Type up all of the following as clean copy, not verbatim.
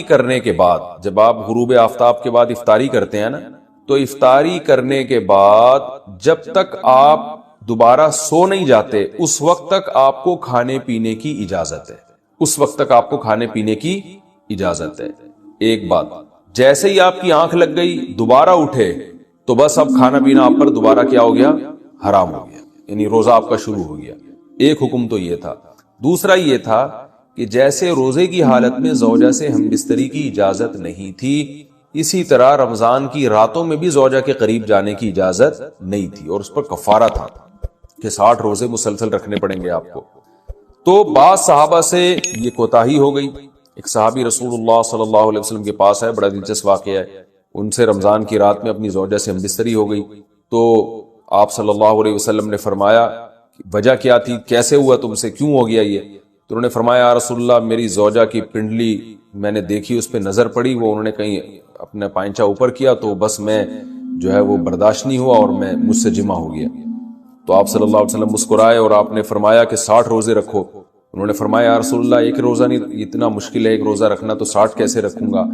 کرنے کے بعد، جب آپ غروب آفتاب کے بعد افطاری کرتے ہیں نا، تو افطاری کرنے کے بعد جب تک آپ دوبارہ سو نہیں جاتے اس وقت تک آپ کو کھانے پینے کی اجازت ہے، اس وقت تک آپ کو کھانے پینے کی اجازت ہے۔ ایک بات، جیسے ہی آپ کی آنکھ لگ گئی دوبارہ اٹھے تو بس اب کھانا پینا آپ پر دوبارہ کیا ہو گیا؟ حرام ہو گیا، یعنی روزہ آپ کا شروع ہو گیا۔ ایک حکم تو یہ تھا۔ دوسرا یہ تھا کہ جیسے روزے کی حالت میں زوجہ سے ہم بستری کی اجازت نہیں تھی، اسی طرح رمضان کی راتوں میں بھی زوجہ کے قریب جانے کی اجازت نہیں تھی، اور اس پر کفارہ تھا کہ 60 روزے مسلسل رکھنے پڑیں گے آپ کو۔ تو بعض صحابہ سے یہ کوتاہی ہو گئی۔ ایک صحابی رسول اللہ صلی اللہ علیہ وسلم کے پاس ہے، بڑا دلچسپ واقعہ ہے، ان سے رمضان کی رات میں اپنی زوجہ سے ہم بستری ہو گئی، تو آپ صلی اللہ علیہ وسلم نے فرمایا وجہ کیا تھی، کیسے ہوا تم سے، کیوں ہو گیا یہ؟ تو انہوں نے فرمایا یا رسول اللہ، میری زوجہ کی پنڈلی میں نے دیکھی، اس پہ نظر پڑی، وہ انہوں نے کہیں اپنا پائنچہ اوپر کیا تو بس میں جو ہے وہ برداشت نہیں ہوا اور میں مجھ سے جمع ہو گیا۔ تو آپ صلی اللہ علیہ وسلم مسکرائے اور آپ نے فرمایا کہ 60 روزے رکھو۔ انہوں نے فرمایا یا رسول اللہ، ایک روزہ نہیں، اتنا مشکل ہے ایک روزہ رکھنا، تو 60 کیسے رکھوں گا؟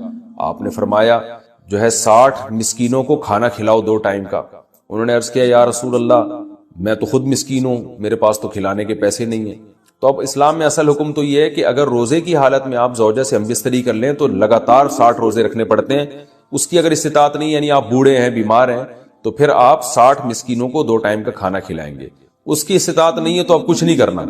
آپ نے فرمایا جو ہے 60 مسکینوں کو کھانا کھلاؤ 2 ٹائم کا۔ انہوں نے عرض کیا یا رسول اللہ، میں تو خود مسکین ہوں، میرے پاس تو کھلانے کے پیسے نہیں ہیں۔ تو اب اسلام میں اصل حکم تو یہ ہے کہ اگر روزے کی حالت میں آپ زوجہ سے ہم بستری کر لیں تو لگاتار 60 روزے رکھنے پڑتے ہیں۔ اس کی اگر استطاعت نہیں، یعنی آپ بوڑھے ہیں، بیمار ہیں، تو پھر آپ 60 مسکینوں کو 2 ٹائم کا کھانا کھلائیں گے۔ اس کی استطاعت نہیں ہے تو اب کچھ نہیں کرنا،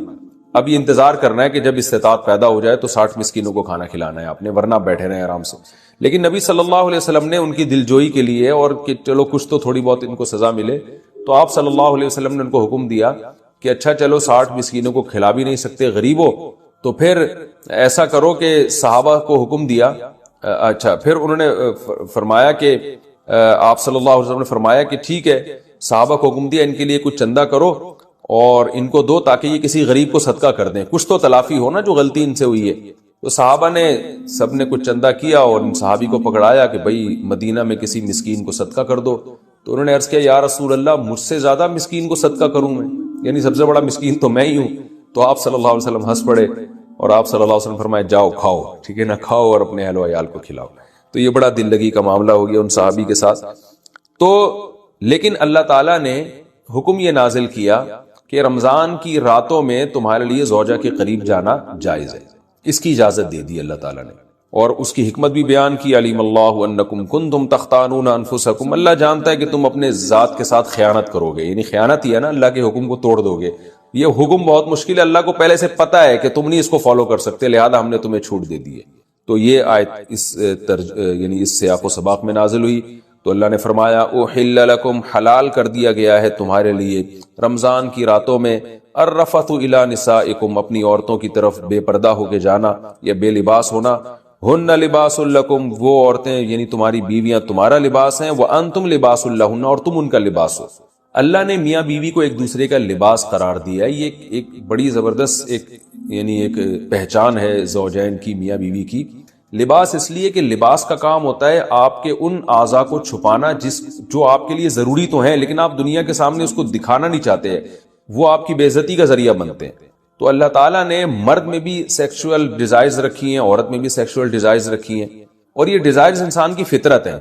اب یہ انتظار کرنا ہے کہ جب استطاعت پیدا ہو جائے تو 60 مسکینوں کو کھانا کھلانا ہے آپ نے، ورنہ بیٹھے رہیں آرام سے۔ لیکن نبی صلی اللہ علیہ وسلم نے ان کی دلجوئی کے لیے، اور کہ چلو کچھ تو تھوڑی بہت ان کو سزا ملے، تو آپ صلی اللہ علیہ وسلم نے ان کو حکم دیا کہ اچھا چلو 60 مسکینوں کو کھلا بھی نہیں سکتے، غریب ہو، تو پھر ایسا کرو کہ صحابہ کو حکم دیا، اچھا پھر انہوں نے فرمایا کہ آپ صلی اللہ علیہ وسلم نے فرمایا کہ ٹھیک ہے، صحابہ کو حکم دیا ان کے لیے کچھ چندہ کرو اور ان کو دو تاکہ یہ کسی غریب کو صدقہ کر دیں، کچھ تو تلافی ہو نا جو غلطی ان سے ہوئی ہے۔ تو صحابہ نے سب نے کچھ چندہ کیا اور ان صحابی کو پکڑایا کہ بھائی مدینہ میں کسی مسکین کو صدقہ کر دو۔ تو انہوں نے عرض کیا یا رسول اللہ، مجھ سے زیادہ مسکین کو صدقہ کروں میں، یعنی سب سے بڑا مسکین تو میں ہی ہوں۔ تو آپ صلی اللہ علیہ وسلم ہنس پڑے اور آپ صلی اللہ علیہ وسلم فرمائے جاؤ کھاؤ، ٹھیک ہے نا، کھاؤ اور اپنے اہل و عیال کو کھلاؤ۔ تو یہ بڑا دل لگی کا معاملہ ہو گیا ان صحابی کے ساتھ۔ تو لیکن اللہ تعالیٰ نے حکم یہ نازل کیا کہ رمضان کی راتوں میں تمہارے لیے زوجہ کے قریب جانا جائز ہے، اس کی اجازت دے دی اللہ تعالیٰ نے، اور اس کی حکمت بھی بیان کی۔ علیم اللہ انکم کنتم تختانون انفسکم، اللہ جانتا ہے کہ تم اپنے ذات کے ساتھ خیانت کرو گے، یعنی خیانت ہی ہے نا، اللہ کے حکم کو توڑ دو گے۔ یہ حکم بہت مشکل ہے، اللہ کو پہلے سے پتہ ہے کہ تم نہیں اس کو فالو کر سکتے، لہذا ہم نے تمہیں چھوٹ دے دی ہے۔ تو یہ آیت یعنی اس سیاق و سباق میں نازل ہوئی۔ تو اللہ نے فرمایا احل لکم، حلال کر دیا گیا ہے تمہارے لیے رمضان کی راتوں میں، الرفث الی نسائکم، اپنی عورتوں کی طرف بے پردہ ہو کے جانا یا بے لباس ہونا، ہن لباس لکم، وہ عورتیں یعنی تمہاری بیویاں تمہارا لباس ہیں، وانتم لباس لہن، اور تم ان کا لباس ہو۔ اللہ نے میاں بیوی کو ایک دوسرے کا لباس قرار دیا ہے، یہ ایک بڑی زبردست ایک پہچان ہے زوجین کی، میاں بیوی کی۔ لباس اس لیے کہ لباس کا کام ہوتا ہے آپ کے ان اعضاء کو چھپانا جو آپ کے لیے ضروری تو ہیں لیکن آپ دنیا کے سامنے اس کو دکھانا نہیں چاہتے ہیں، وہ آپ کی بے عزتی کا ذریعہ بنتے ہیں۔ تو اللہ تعالیٰ نے مرد میں بھی سیکشول ڈیزائرز رکھی ہیں، عورت میں بھی سیکشول ڈیزائرز رکھی ہیں، اور یہ ڈیزائرز انسان کی فطرت ہیں،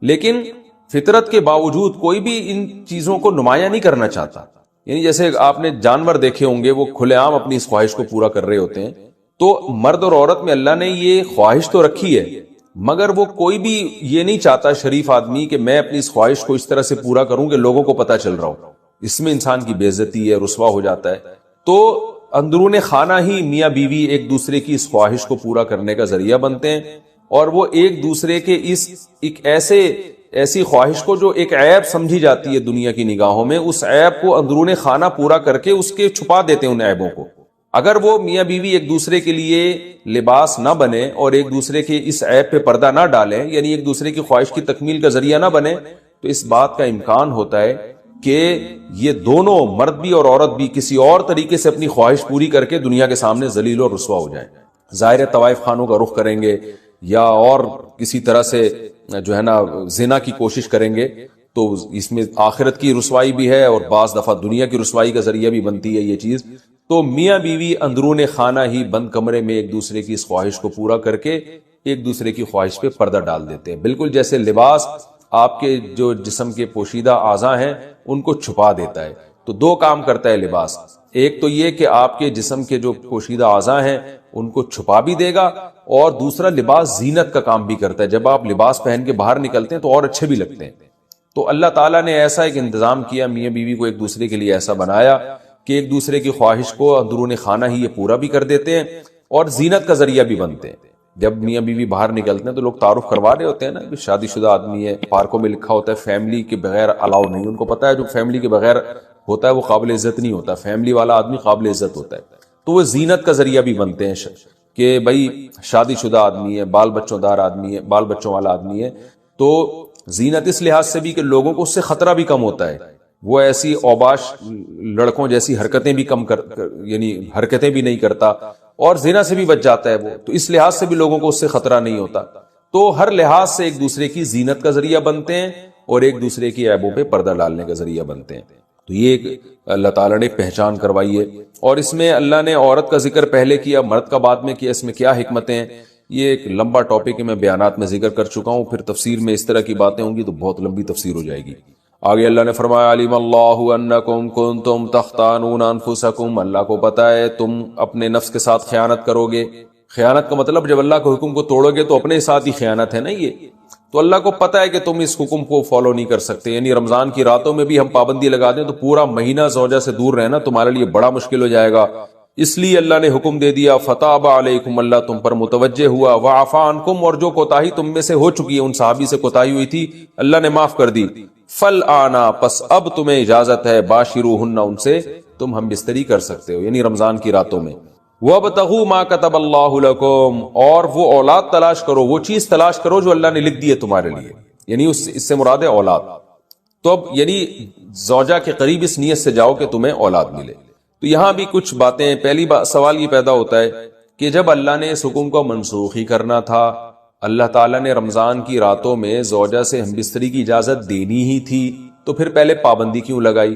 لیکن فطرت کے باوجود کوئی بھی ان چیزوں کو نمایاں نہیں کرنا چاہتا۔ یعنی جیسے آپ نے جانور دیکھے ہوں گے، وہ کھلے عام اپنی اس خواہش کو پورا کر رہے ہوتے ہیں، تو مرد اور عورت میں اللہ نے یہ خواہش تو رکھی ہے، مگر وہ کوئی بھی یہ نہیں چاہتا شریف آدمی کہ میں اپنی اس خواہش کو اس طرح سے پورا کروں کہ لوگوں کو پتہ چل رہا ہو، اس میں انسان کی بے عزتی ہے، رسوا ہو جاتا ہے۔ تو اندرون خانہ ہی میاں بیوی ایک دوسرے کی اس خواہش کو پورا کرنے کا ذریعہ بنتے ہیں، اور وہ ایک دوسرے کے ایک ایسی خواہش کو جو ایک عیب سمجھی جاتی ہے دنیا کی نگاہوں میں، اس عیب کو اندرون خانہ پورا کر کے اس کے چھپا دیتے ہیں ان عیبوں کو۔ اگر وہ میاں بیوی ایک دوسرے کے لیے لباس نہ بنے اور ایک دوسرے کے اس عیب پہ پردہ نہ ڈالیں، یعنی ایک دوسرے کی خواہش کی تکمیل کا ذریعہ نہ بنے، تو اس بات کا امکان ہوتا ہے کہ یہ دونوں مرد بھی اور عورت بھی کسی اور طریقے سے اپنی خواہش پوری کر کے دنیا کے سامنے ذلیل اور رسوا ہو جائیں۔ ظاہر طوائف خانوں کا رخ کریں گے یا اور کسی طرح سے جو ہے نا زنا کی کوشش کریں گے، تو اس میں آخرت کی رسوائی بھی ہے اور بعض دفعہ دنیا کی رسوائی کا ذریعہ بھی بنتی ہے یہ چیز۔ تو میاں بیوی اندرون خانہ ہی بند کمرے میں ایک دوسرے کی اس خواہش کو پورا کر کے ایک دوسرے کی خواہش پہ پردہ ڈال دیتے ہیں، بالکل جیسے لباس آپ کے جو جسم کے پوشیدہ اعضاء ہیں ان کو چھپا دیتا ہے۔ تو دو کام کرتا ہے لباس، ایک تو یہ کہ آپ کے جسم کے جو پوشیدہ اعضاء ہیں ان کو چھپا بھی دے گا، اور دوسرا لباس زینت کا کام بھی کرتا ہے، جب آپ لباس پہن کے باہر نکلتے ہیں تو اور اچھے بھی لگتے ہیں۔ تو اللہ تعالیٰ نے ایسا ایک انتظام کیا، میاں بیوی کو ایک دوسرے کے لیے ایسا بنایا کہ ایک دوسرے کی خواہش کو اندرون خانہ ہی یہ پورا بھی کر دیتے ہیں اور زینت کا ذریعہ بھی بنتے ہیں۔ جب میاں بیوی باہر نکلتے ہیں تو لوگ تعارف کروا رہے ہوتے ہیں نا کہ شادی شدہ آدمی ہے، پارکوں میں لکھا ہوتا ہے فیملی کے بغیر الاؤ نہیں، ان کو پتا ہے جو فیملی کے بغیر ہوتا ہے وہ قابل عزت نہیں ہوتا، فیملی والا آدمی قابل عزت ہوتا ہے۔ تو وہ زینت کا ذریعہ بھی بنتے ہیں کہ بھائی شادی شدہ آدمی ہے، بال بچوں دار آدمی ہے، بال بچوں والا آدمی ہے، تو زینت اس لحاظ سے بھی کہ لوگوں کو اس سے خطرہ بھی کم ہوتا ہے، وہ ایسی اوباش لڑکوں جیسی حرکتیں بھی یعنی حرکتیں بھی نہیں کرتا، اور زنا سے بھی بچ جاتا ہے وہ، تو اس لحاظ سے بھی لوگوں کو اس سے خطرہ نہیں ہوتا۔ تو ہر لحاظ سے ایک دوسرے کی زینت کا ذریعہ بنتے ہیں اور ایک دوسرے کی عیبوں پہ پردہ ڈالنے کا ذریعہ بنتے ہیں۔ تو یہ ایک اللہ تعالیٰ نے پہچان کروائی ہے، اور اس میں اللہ نے عورت کا ذکر پہلے کیا، مرد کا بعد میں کیا، اس میں کیا حکمتیں ہیں، یہ ایک لمبا ٹاپک ہے، میں بیانات میں ذکر کر چکا ہوں، پھر تفسیر میں اس طرح کی باتیں ہوں گی تو بہت لمبی تفسیر ہو جائے گی۔ آگے اللہ نے فرمایا علیم اللہ انکم کنتم تختانون انفسکم، اللہ کو پتہ ہے تم اپنے نفس کے ساتھ خیانت کرو گے۔ خیانت کا مطلب جب اللہ کے حکم کو توڑو گے تو اپنے ساتھ ہی خیانت ہے نا یہ، تو اللہ کو پتہ ہے کہ تم اس حکم کو فالو نہیں کر سکتے، یعنی رمضان کی راتوں میں بھی ہم پابندی لگا دیں تو پورا مہینہ زوجہ سے دور رہنا تمہارے لیے بڑا مشکل ہو جائے گا، اس لیے اللہ نے حکم دے دیا فتاب علیکم، اللہ تم پر متوجہ ہوا، وعفا عنکم، اور جو کوتاہی تم میں سے ہو چکی ہے، ان صحابی سے کوتاہی ہوئی تھی اللہ نے معاف کر دی، فالآنا، پس اب تمہیں اجازت ہے، باشروہن، ان سے تم ہم بستری کر سکتے ہو، یعنی رمضان کی راتوں میں، وابتغوا ما كتب اللہ لکم، اور وہ اولاد تلاش کرو، وہ چیز تلاش کرو جو اللہ نے لکھ دی ہے تمہارے لیے، یعنی اس سے مراد ہے اولاد۔ تو اب یعنی زوجہ کے قریب اس نیت سے جاؤ کہ تمہیں اولاد ملے۔ تو یہاں بھی کچھ باتیں، پہلی سوال یہ پیدا ہوتا ہے کہ جب اللہ نے اس حکم کو منسوخ ہی کرنا تھا، اللہ تعالیٰ نے رمضان کی راتوں میں زوجہ سے ہم بستری کی اجازت دینی ہی تھی، تو پھر پہلے پابندی کیوں لگائی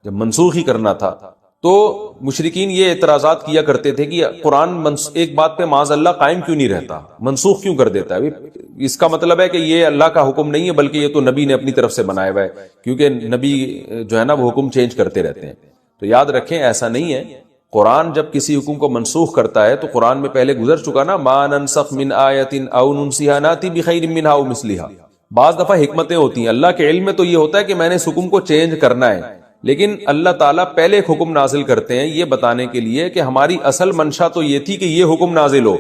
جب منسوخ ہی کرنا تھا؟ تو مشرکین یہ اعتراضات کیا کرتے تھے کہ قرآن ایک بات پہ معاذ اللہ قائم کیوں نہیں رہتا، منسوخ کیوں کر دیتا ہے؟ اس کا مطلب ہے کہ یہ اللہ کا حکم نہیں ہے بلکہ یہ تو نبی نے اپنی طرف سے بنایا ہوا ہے، کیونکہ نبی جو ہے نا وہ حکم چینج کرتے رہتے ہیں۔ تو یاد رکھیں ایسا نہیں ہے، قرآن جب کسی حکم کو منسوخ کرتا ہے تو قرآن میں پہلے گزر چکا نا، ما ننسخ من آیت او ننسیھا ناتی بخیر منھا او مثلھا۔ بعض دفعہ حکمتیں ہوتی ہیں، اللہ کے علم میں تو یہ ہوتا ہے کہ میں نے اس حکم کو چینج کرنا ہے، لیکن اللہ تعالیٰ پہلے ایک حکم نازل کرتے ہیں یہ بتانے کے لیے کہ ہماری اصل منشا تو یہ تھی کہ یہ حکم نازل ہو،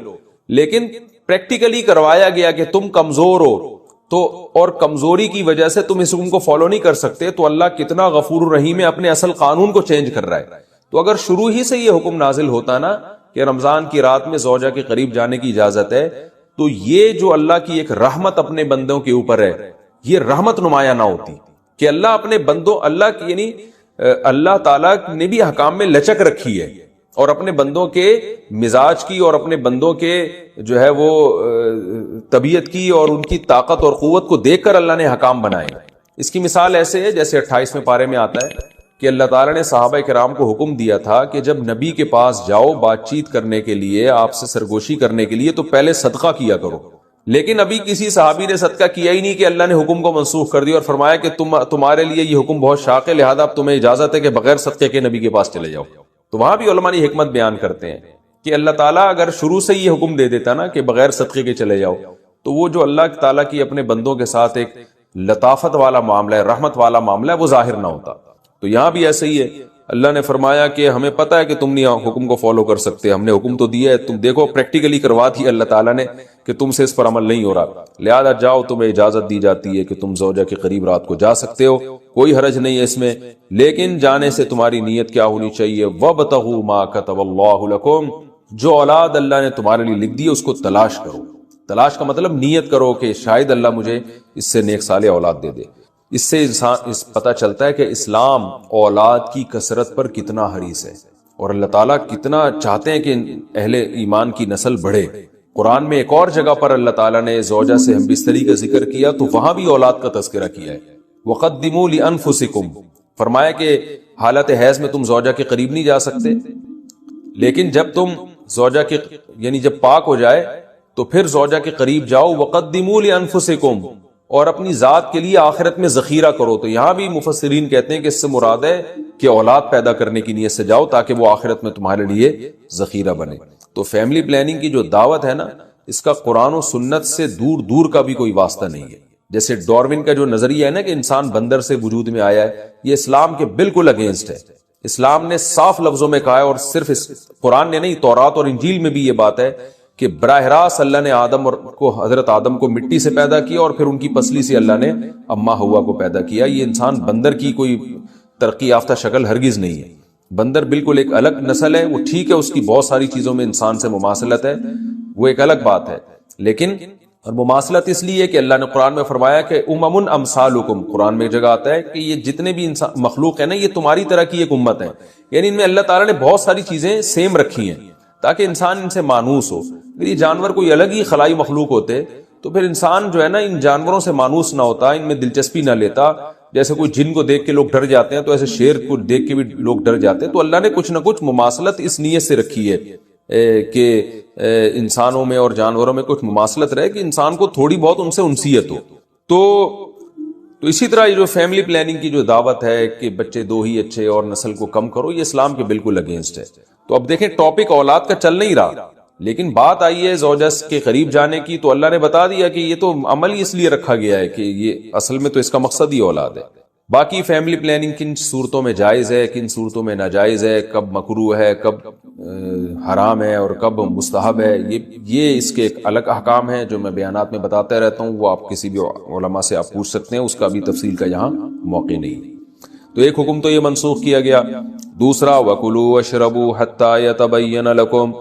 لیکن پریکٹیکلی کروایا گیا کہ تم کمزور ہو، تو اور کمزوری کی وجہ سے تم اس حکم کو فالو نہیں کر سکتے، تو اللہ کتنا غفور الرحیم ہے، اپنے اصل قانون کو چینج کر رہا ہے۔ تو اگر شروع ہی سے یہ حکم نازل ہوتا نا کہ رمضان کی رات میں زوجہ کے قریب جانے کی اجازت ہے، تو یہ جو اللہ کی ایک رحمت اپنے بندوں کے اوپر ہے، یہ رحمت نمایاں نہ ہوتی کہ اللہ اپنے بندوں، اللہ کی یعنی اللہ تعالیٰ نے بھی حکام میں لچک رکھی ہے، اور اپنے بندوں کے مزاج کی اور اپنے بندوں کے جو ہے وہ طبیعت کی اور ان کی طاقت اور قوت کو دیکھ کر اللہ نے حکام بنائے۔ اس کی مثال ایسے ہے جیسے 28ویں پارے میں آتا ہے کہ اللہ تعالیٰ نے صحابہ کرام کو حکم دیا تھا کہ جب نبی کے پاس جاؤ بات چیت کرنے کے لیے، آپ سے سرگوشی کرنے کے لیے، تو پہلے صدقہ کیا کرو، لیکن ابھی کسی صحابی نے صدقہ کیا ہی نہیں کہ اللہ نے حکم کو منسوخ کر دیا اور فرمایا کہ تمہارے لیے یہ حکم بہت شاق ہے، لہذا اب تمہیں اجازت ہے کہ بغیر صدقے کے نبی کے پاس چلے جاؤ۔ تو وہاں بھی علماء نے حکمت بیان کرتے ہیں کہ اللہ تعالیٰ اگر شروع سے یہ حکم دے دیتا نا کہ بغیر صدقے کے چلے جاؤ، تو وہ جو اللہ تعالیٰ کی اپنے بندوں کے ساتھ ایک لطافت والا معاملہ ہے، رحمت والا معاملہ ہے، وہ ظاہر نہ ہوتا۔ تو یہاں بھی ایسے ہی ہے، اللہ نے فرمایا کہ ہمیں پتہ ہے کہ تم نہیں حکم کو فالو کر سکتے، ہم نے حکم تو دیا ہے، تم دیکھو پریکٹیکلی کروا دی اللہ تعالیٰ نے کہ تم سے اس پر عمل نہیں ہو رہا، لہذا جاؤ، تمہیں اجازت دی جاتی ہے کہ تم زوجہ کے قریب رات کو جا سکتے ہو، کوئی حرج نہیں ہے اس میں، لیکن جانے سے تمہاری نیت کیا ہونی چاہیے؟ وَابْتَغُوا مَا كَتَبَ اللَّهُ لَكُمْ، جو اولاد اللہ نے تمہارے لیے لکھ دی ہے اس کو تلاش کرو۔ تلاش کا مطلب نیت کرو کہ شاید اللہ مجھے اس سے نیک صالح اولاد دے دے۔ اس سے انسان پتہ چلتا ہے کہ اسلام اولاد کی کثرت پر کتنا حریص ہے، اور اللہ تعالیٰ کتنا چاہتے ہیں کہ اہل ایمان کی نسل بڑھے۔ قرآن میں ایک اور جگہ پر اللہ تعالیٰ نے زوجہ سے ہم بستری کا ذکر کیا تو وہاں بھی اولاد کا تذکرہ کیا ہے، وَقَدِّمُوا لِأَنفُسِكُمْ، فرمایا کہ حالت حیض میں تم زوجہ کے قریب نہیں جا سکتے، لیکن جب تم زوجہ کے یعنی جب پاک ہو جائے تو پھر زوجہ کے قریب جاؤ، وقدموا لانفسکم، اور اپنی ذات کے لیے آخرت میں ذخیرہ کرو. تو یہاں بھی مفسرین کہتے ہیں کہ اس سے مراد ہے کہ اولاد پیدا کرنے کی نیت سے جاؤ تاکہ وہ آخرت میں تمہارے لیے ذخیرہ بنے. تو فیملی پلاننگ کی جو دعوت ہے نا، اس کا قرآن و سنت سے دور دور کا بھی کوئی واسطہ نہیں ہے. جیسے ڈاروین کا جو نظریہ ہے نا کہ انسان بندر سے وجود میں آیا ہے، یہ اسلام کے بالکل اگینسٹ ہے. اسلام نے صاف لفظوں میں کہا ہے، اور صرف قرآن نے نہیں، تورات اور انجیل میں بھی یہ بات ہے کہ براہ راست اللہ نے حضرت آدم کو مٹی سے پیدا کیا، اور پھر ان کی پسلی سے اللہ نے اماں حوا کو پیدا کیا. یہ انسان بندر کی کوئی ترقی یافتہ شکل ہرگز نہیں ہے. بندر بالکل ایک الگ نسل ہے. وہ ٹھیک ہے اس کی بہت ساری چیزوں میں انسان سے مماثلت ہے، وہ ایک الگ بات ہے، لیکن اور مماثلت اس لیے کہ اللہ نے قرآن میں فرمایا کہ امم امثالکم. قرآن میں ایک جگہ آتا ہے کہ یہ جتنے بھی مخلوق ہیں نا، یہ تمہاری طرح کی ایک امت ہے. یعنی ان میں اللہ تعالیٰ نے بہت ساری چیزیں سیم رکھی ہیں تاکہ انسان ان سے مانوس ہو. اگر یہ جانور کوئی الگ ہی خلائی مخلوق ہوتے تو پھر انسان جو ہے نا ان جانوروں سے مانوس نہ ہوتا، ان میں دلچسپی نہ لیتا. جیسے کوئی جن کو دیکھ کے لوگ ڈر جاتے ہیں تو ایسے شیر کو دیکھ کے بھی لوگ ڈر جاتے ہیں. تو اللہ نے کچھ نہ کچھ مماثلت اس نیت سے رکھی ہے کہ انسانوں میں اور جانوروں میں کچھ مماثلت رہے، کہ انسان کو تھوڑی بہت ان سے انسیت ہو. تو اسی طرح یہ جو فیملی پلاننگ کی جو دعوت ہے کہ بچے دو ہی اچھے اور نسل کو کم کرو، یہ اسلام کے بالکل اگینسٹ ہے. تو اب دیکھیں ٹاپک اولاد کا چل نہیں رہا، لیکن بات آئی ہے زوجس کے قریب جانے کی. تو اللہ نے بتا دیا کہ یہ تو عمل ہی اس لیے رکھا گیا ہے کہ یہ اصل میں تو اس کا مقصد ہی اولاد ہے. باقی فیملی پلاننگ کن صورتوں میں جائز ہے، کن صورتوں میں ناجائز ہے، کب مکروہ ہے، کب حرام ہے اور کب مستحب ہے، یہ اس کے ایک الگ احکام ہیں جو میں بیانات میں بتاتا رہتا ہوں. وہ آپ کسی بھی علماء سے آپ پوچھ سکتے ہیں، اس کا بھی تفصیل کا یہاں موقع نہیں. تو ایک حکم تو یہ منسوخ کیا گیا. دوسرا وَكُلُوا وَاشْرَبُوا حَتَّى يَتَبَيَّنَ لَكُمْ.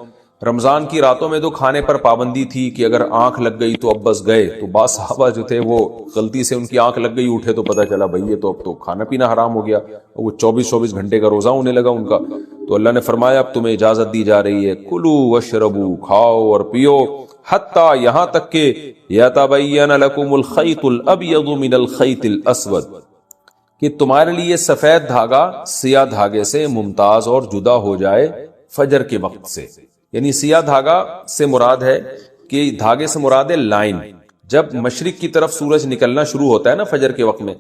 رمضان کی راتوں میں تو کھانے پر پابندی تھی کہ اگر آنکھ لگ گئی تو اب بس گئے. تو بعض صحابہ جو تھے وہ غلطی سے ان کی آنکھ لگ گئی، اٹھے تو پتہ چلا بھئی یہ تو اب تو کھانا پینا حرام ہو گیا. وہ 24 گھنٹے کا روزہ ہونے لگا ان کا. تو اللہ نے فرمایا اب تمہیں اجازت دی جا رہی ہے، کلوا واشربوا، کھاؤ اور پیو، حتیٰ یہاں تک کہ یتبین لکم الخیط الابیض من الخیط الاسود، کہ تمہارے لیے سفید دھاگا سیاہ دھاگے سے ممتاز اور جدا ہو جائے فجر کے وقت سے. یعنی سیاہ دھاگا سے مراد ہے کہ دھاگے سے مراد ہے لائن. جب مشرق کی طرف سورج نکلنا شروع ہوتا ہے نا فجر کے وقت میں،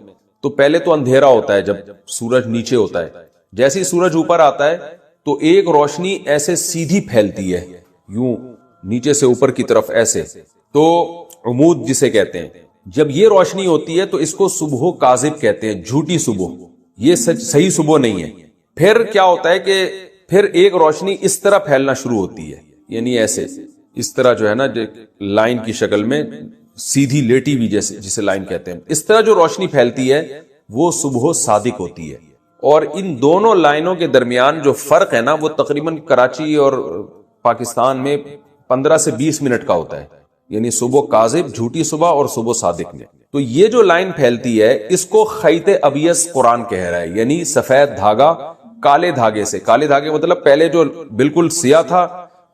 تو پہلے تو اندھیرا ہوتا ہے جب سورج نیچے ہوتا ہے. جیسے ہی سورج اوپر آتا ہے تو ایک روشنی ایسے سیدھی پھیلتی ہے، یوں نیچے سے اوپر کی طرف ایسے، تو عمود جسے کہتے ہیں. جب یہ روشنی ہوتی ہے تو اس کو صبح کاذب کہتے ہیں، جھوٹی صبح. یہ صحیح صبح نہیں ہے. پھر کیا ہوتا ہے کہ پھر ایک روشنی اس طرح پھیلنا شروع ہوتی ہے، یعنی ایسے اس طرح جو ہے نا لائن کی شکل میں سیدھی لیٹی ہوئی جسے لائن کہتے ہیں. اس طرح جو روشنی پھیلتی ہے وہ صبح صادق ہوتی ہے. اور ان دونوں لائنوں کے درمیان جو فرق ہے نا وہ تقریباً کراچی اور پاکستان میں 15 سے 20 منٹ کا ہوتا ہے. یعنی صبح کاذب جھوٹی صبح اور صبح صادق میں. تو یہ جو لائن پھیلتی ہے اس کو خیط ابیض قرآن کہہ رہا ہے، یعنی سفید دھاگا کالے دھاگے سے. کالے دھاگے مطلب پہلے جو بالکل سیاہ تھا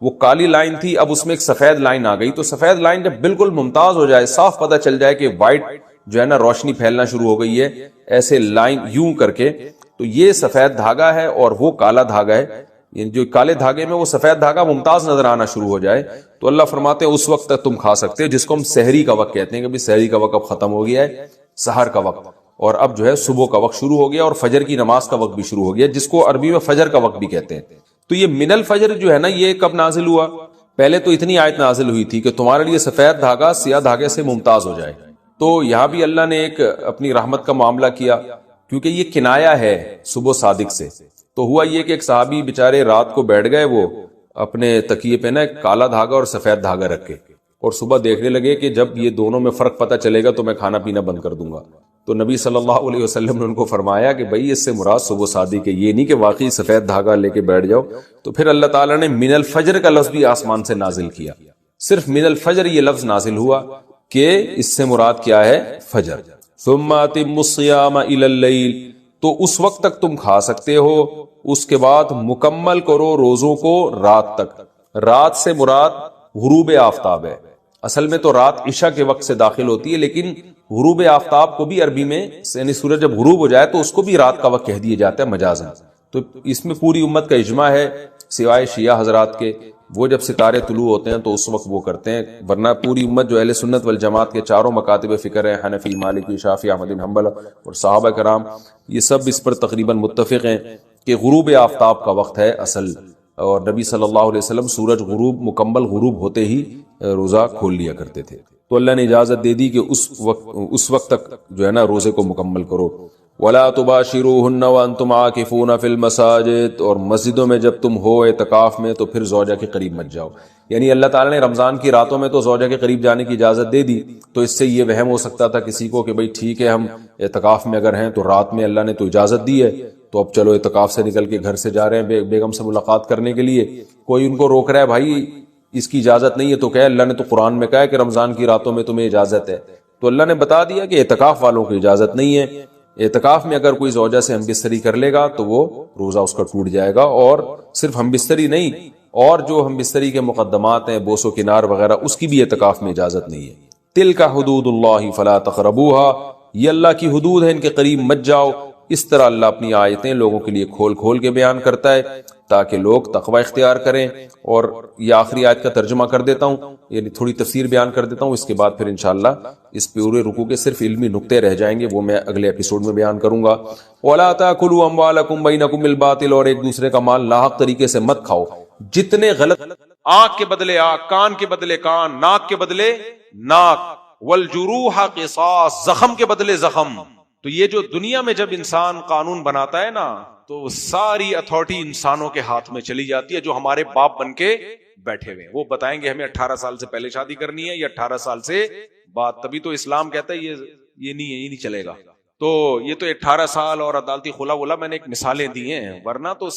وہ کالی لائن تھی، اب اس میں ایک سفید لائن آ گئی. تو سفید لائن جب بالکل ممتاز ہو جائے، صاف پتہ چل جائے کہ وائٹ جو ہے نا روشنی پھیلنا شروع ہو گئی ہے ایسے لائن یوں کر کے، تو یہ سفید دھاگا ہے اور وہ کالا دھاگا ہے. یعنی جو کالے دھاگے میں وہ سفید دھاگا ممتاز نظر آنا شروع ہو جائے تو اللہ فرماتے ہیں اس وقت تک تم کھا سکتے ہو، جس کو ہم سحری کا وقت کہتے ہیں کہ بھی سحری کا وقت اب ختم ہو گیا ہے، سحر کا وقت، اور اب جو ہے صبح کا وقت شروع ہو گیا اور فجر کی نماز کا وقت بھی شروع ہو گیا، جس کو عربی میں فجر کا وقت بھی کہتے ہیں. تو یہ من الفجر جو ہے نا یہ کب نازل ہوا؟ پہلے تو اتنی آیت نازل ہوئی تھی کہ تمہارے لیے سفید دھاگا سیاہ دھاگے سے ممتاز ہو جائے. تو یہاں بھی اللہ نے ایک اپنی رحمت کا معاملہ کیا، کیونکہ یہ کنایا ہے صبح صادق سے. تو ہوا یہ کہ ایک صحابی بیچارے رات کو بیٹھ گئے، وہ اپنے تکیے پہ نا کالا دھاگا اور سفید دھاگا رکھ کے، اور صبح دیکھنے لگے کہ جب یہ دونوں میں فرق پتہ چلے گا تو میں کھانا پینا بند کر دوں گا. تو نبی صلی اللہ علیہ وسلم نے ان کو فرمایا کہ بھائی اس سے مراد صبح صادق ہے، یہ نہیں کہ واقعی سفید دھاگا لے کے بیٹھ جاؤ. تو پھر اللہ تعالیٰ نے من الفجر کا لفظ بھی آسمان سے نازل کیا. صرف من الفجر یہ لفظ نازل ہوا کہ اس سے مراد کیا ہے؟ فجر. ثم اتموا الصیام الی اللیل، تو اس وقت تک تم کھا سکتے ہو، اس کے بعد مکمل کرو روزوں کو رات تک. رات سے مراد غروب آفتاب ہے. اصل میں تو رات عشاء کے وقت سے داخل ہوتی ہے، لیکن غروب آفتاب کو بھی عربی میں یعنی سورج جب غروب ہو جائے تو اس کو بھی رات کا وقت کہہ دیا جاتا ہے مجازاً. تو اس میں پوری امت کا اجماع ہے سوائے شیعہ حضرات کے وہ جب ستارے طلوع ہوتے ہیں تو اس وقت وہ کرتے ہیں، ورنہ پوری امت جو اہل سنت والجماعت کے چاروں مکاتب فکر ہیں، حنفی، مالکی، شافعی، احمد بن حنبل اور صحابہ کرام، یہ سب اس پر تقریباً متفق ہیں کہ غروب آفتاب کا وقت ہے اصل، اور نبی صلی اللہ علیہ وسلم سورج مکمل غروب ہوتے ہی روزہ کھول لیا کرتے تھے۔ تو اللہ نے اجازت دے دی کہ اس وقت تک جو ہے نا روزے کو مکمل کرو۔ وَلَا تُبَاشِرُوهُنَّ وَأَنْتُمْ عَاكِفُونَ فِي الْمَسَاجِدِ، اور مسجدوں میں جب تم ہو اعتکاف میں تو پھر زوجہ کے قریب مت جاؤ۔ یعنی اللہ تعالیٰ نے رمضان کی راتوں میں تو زوجہ کے قریب جانے کی اجازت دے دی، تو اس سے یہ وہم ہو سکتا تھا کسی کو کہ بھئی ٹھیک ہے ہم اعتکاف میں اگر ہیں تو رات میں اللہ نے تو اجازت دی ہے، تو اب چلو اعتکاف سے نکل کے گھر سے جا رہے ہیں بیگم سے ملاقات کرنے کے لیے، کوئی ان کو روک رہا ہے بھائی اس کی اجازت نہیں ہے، تو کہ اللہ نے تو قرآن میں کہا ہے کہ رمضان کی راتوں میں تمہیں اجازت ہے، تو اللہ نے بتا دیا کہ اعتکاف والوں کی اجازت نہیں ہے۔ اعتکاف میں اگر کوئی زوجہ سے ہم بستری کر لے گا تو وہ روزہ اس کا ٹوٹ جائے گا، اور صرف ہم بستری نہیں، اور جو ہم بستری کے مقدمات ہیں بوس و کنار وغیرہ اس کی بھی اعتکاف میں اجازت نہیں ہے۔ تلک حدود اللہ فلا تقربوها، یہ اللہ کی حدود ہیں، ان کے قریب مت جاؤ۔ اس طرح اللہ اپنی آیتیں لوگوں کے لیے کھول کھول کے بیان کرتا ہے تاکہ لوگ تقوی اختیار کریں۔ اور یہ آخری آیت کا ترجمہ کر دیتا ہوں، یعنی تھوڑی تفسیر بیان کر دیتا ہوں، اس کے بعد پھر انشاءاللہ اس پورے رکوع کے صرف علمی نقطے رہ جائیں گے، وہ میں اگلے ایپیسوڈ میں بیان کروں گا۔ وَلَا تَأْكُلُوا أَمْوَالَكُمْ بَيْنَكُمْ بِالْبَاطِلِ، اور ایک دوسرے کا مال ناحق طریقے سے مت کھاؤ۔ جتنے غلط، آنکھ کے بدلے آنکھ، کان کے بدلے کان، ناک کے بدلے ناک، وَالْجُرُوحَ قِصَاص، زخم کے بدلے زخم۔ تو یہ جو دنیا میں جب انسان قانون بناتا ہے نا تو ساری اتھارٹی انسانوں کے ہاتھ میں چلی جاتی ہے جو ہمارے باپ بن کے بیٹھے ہوئے ہیں۔ وہ بتائیں گے ہمیں 18 سال سے پہلے شادی کرنی ہے یا 18 سال سے بعد، تبھی تو اسلام کہتا ہے یہ نہیں چلے گا۔ تو یہ تو 18 سال اور عدالتی خلا ولا میں نے ایک مثالیں دی ہیں، ورنہ تو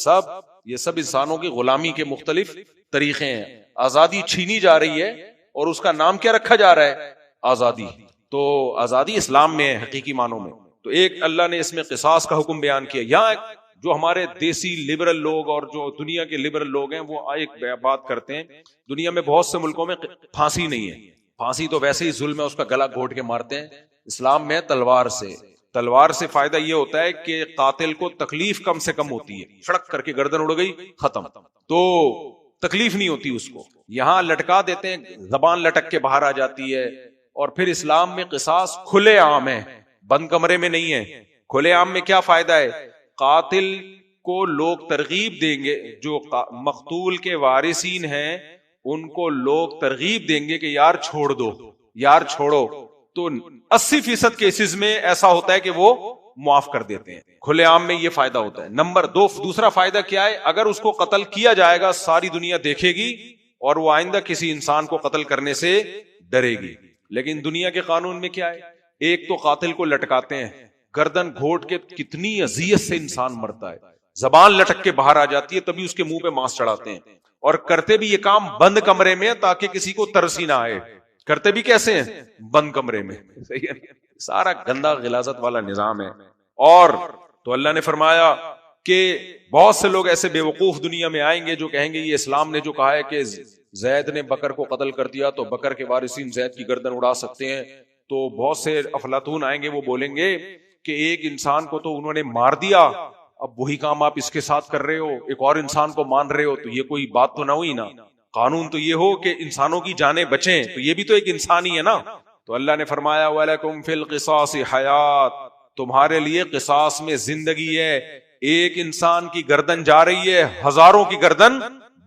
یہ سب انسانوں کی غلامی کے مختلف طریقے ہیں۔ آزادی چھینی جا رہی ہے اور اس کا نام کیا رکھا جا رہا ہے؟ آزادی۔ تو آزادی اسلام میں ہے حقیقی معنوں میں۔ تو ایک اللہ نے اس میں قصاص کا حکم بیان کیا۔ یہاں جو ہمارے دیسی لبرل لوگ اور جو دنیا کے لبرل لوگ ہیں وہ ایک بات کرتے ہیں، دنیا میں بہت سے ملکوں میں پھانسی نہیں ہے، پھانسی تو ویسے ہی ظلم ہے، اس کا گلا گھونٹ کے مارتے ہیں۔ اسلام میں تلوار سے فائدہ یہ ہوتا ہے کہ قاتل کو تکلیف کم سے کم ہوتی ہے، سڑک کر کے گردن اڑ گئی ختم، تو تکلیف نہیں ہوتی اس کو۔ یہاں لٹکا دیتے ہیں، زبان لٹک کے باہر آ جاتی ہے۔ اور پھر اسلام میں قصاص کھلے عام ہے، بند کمرے میں نہیں ہے۔ کھلے عام میں کیا فائدہ ہے؟ قاتل کو لوگ ترغیب دیں گے، جو مقتول کے وارثین ہیں ان کو لوگ ترغیب دیں گے کہ یار چھوڑ دو، یار چھوڑو، تو 80% کیسز میں ایسا ہوتا ہے کہ وہ معاف کر دیتے ہیں۔ کھلے عام میں یہ فائدہ ہوتا ہے۔ نمبر 2، دوسرا فائدہ کیا ہے؟ اگر اس کو قتل کیا جائے گا ساری دنیا دیکھے گی اور وہ آئندہ کسی انسان کو قتل کرنے سے ڈرے گی۔ لیکن دنیا کے قانون میں کیا ہے؟ ایک تو قاتل کو لٹکاتے ہیں، گردن گھونٹ کے کتنی اذیت سے انسان مرتا ہے، زبان لٹک کے باہر آ جاتی ہے، تبھی اس کے منہ پہ ماس چڑھاتے ہیں۔ اور کرتے بھی یہ کام بند کمرے میں تاکہ کسی کو ترس ہی نہ آئے۔ کرتے بھی کیسے ہیں؟ بند کمرے میں۔ صحیح ہے، سارا گندا غلاظت والا نظام ہے۔ اور تو اللہ نے فرمایا کہ بہت سے لوگ ایسے بے وقوف دنیا میں آئیں گے جو کہیں گے یہ اسلام نے جو کہا ہے کہ زید نے بکر کو قتل کر دیا تو بکر کے وارثین زید کی گردن اڑا سکتے ہیں، تو بہت سے افلاطون آئیں گے، وہ بولیں گے کہ ایک انسان کو تو انہوں نے مار دیا، اب وہی کام آپ اس کے ساتھ کر رہے ہو، ایک اور انسان کو مان رہے ہو، تو یہ کوئی بات تو نہ ہوئی نا۔ قانون تو یہ ہو کہ انسانوں کی جانیں بچیں، تو یہ بھی تو ایک انسان ہی ہے نا۔ تو اللہ نے فرمایا وَلَكُمْ فِي الْقِصَاصِ حَيَاةٌ، تمہارے لیے قصاص میں زندگی ہے۔ ایک انسان کی گردن جا رہی ہے، ہزاروں کی گردن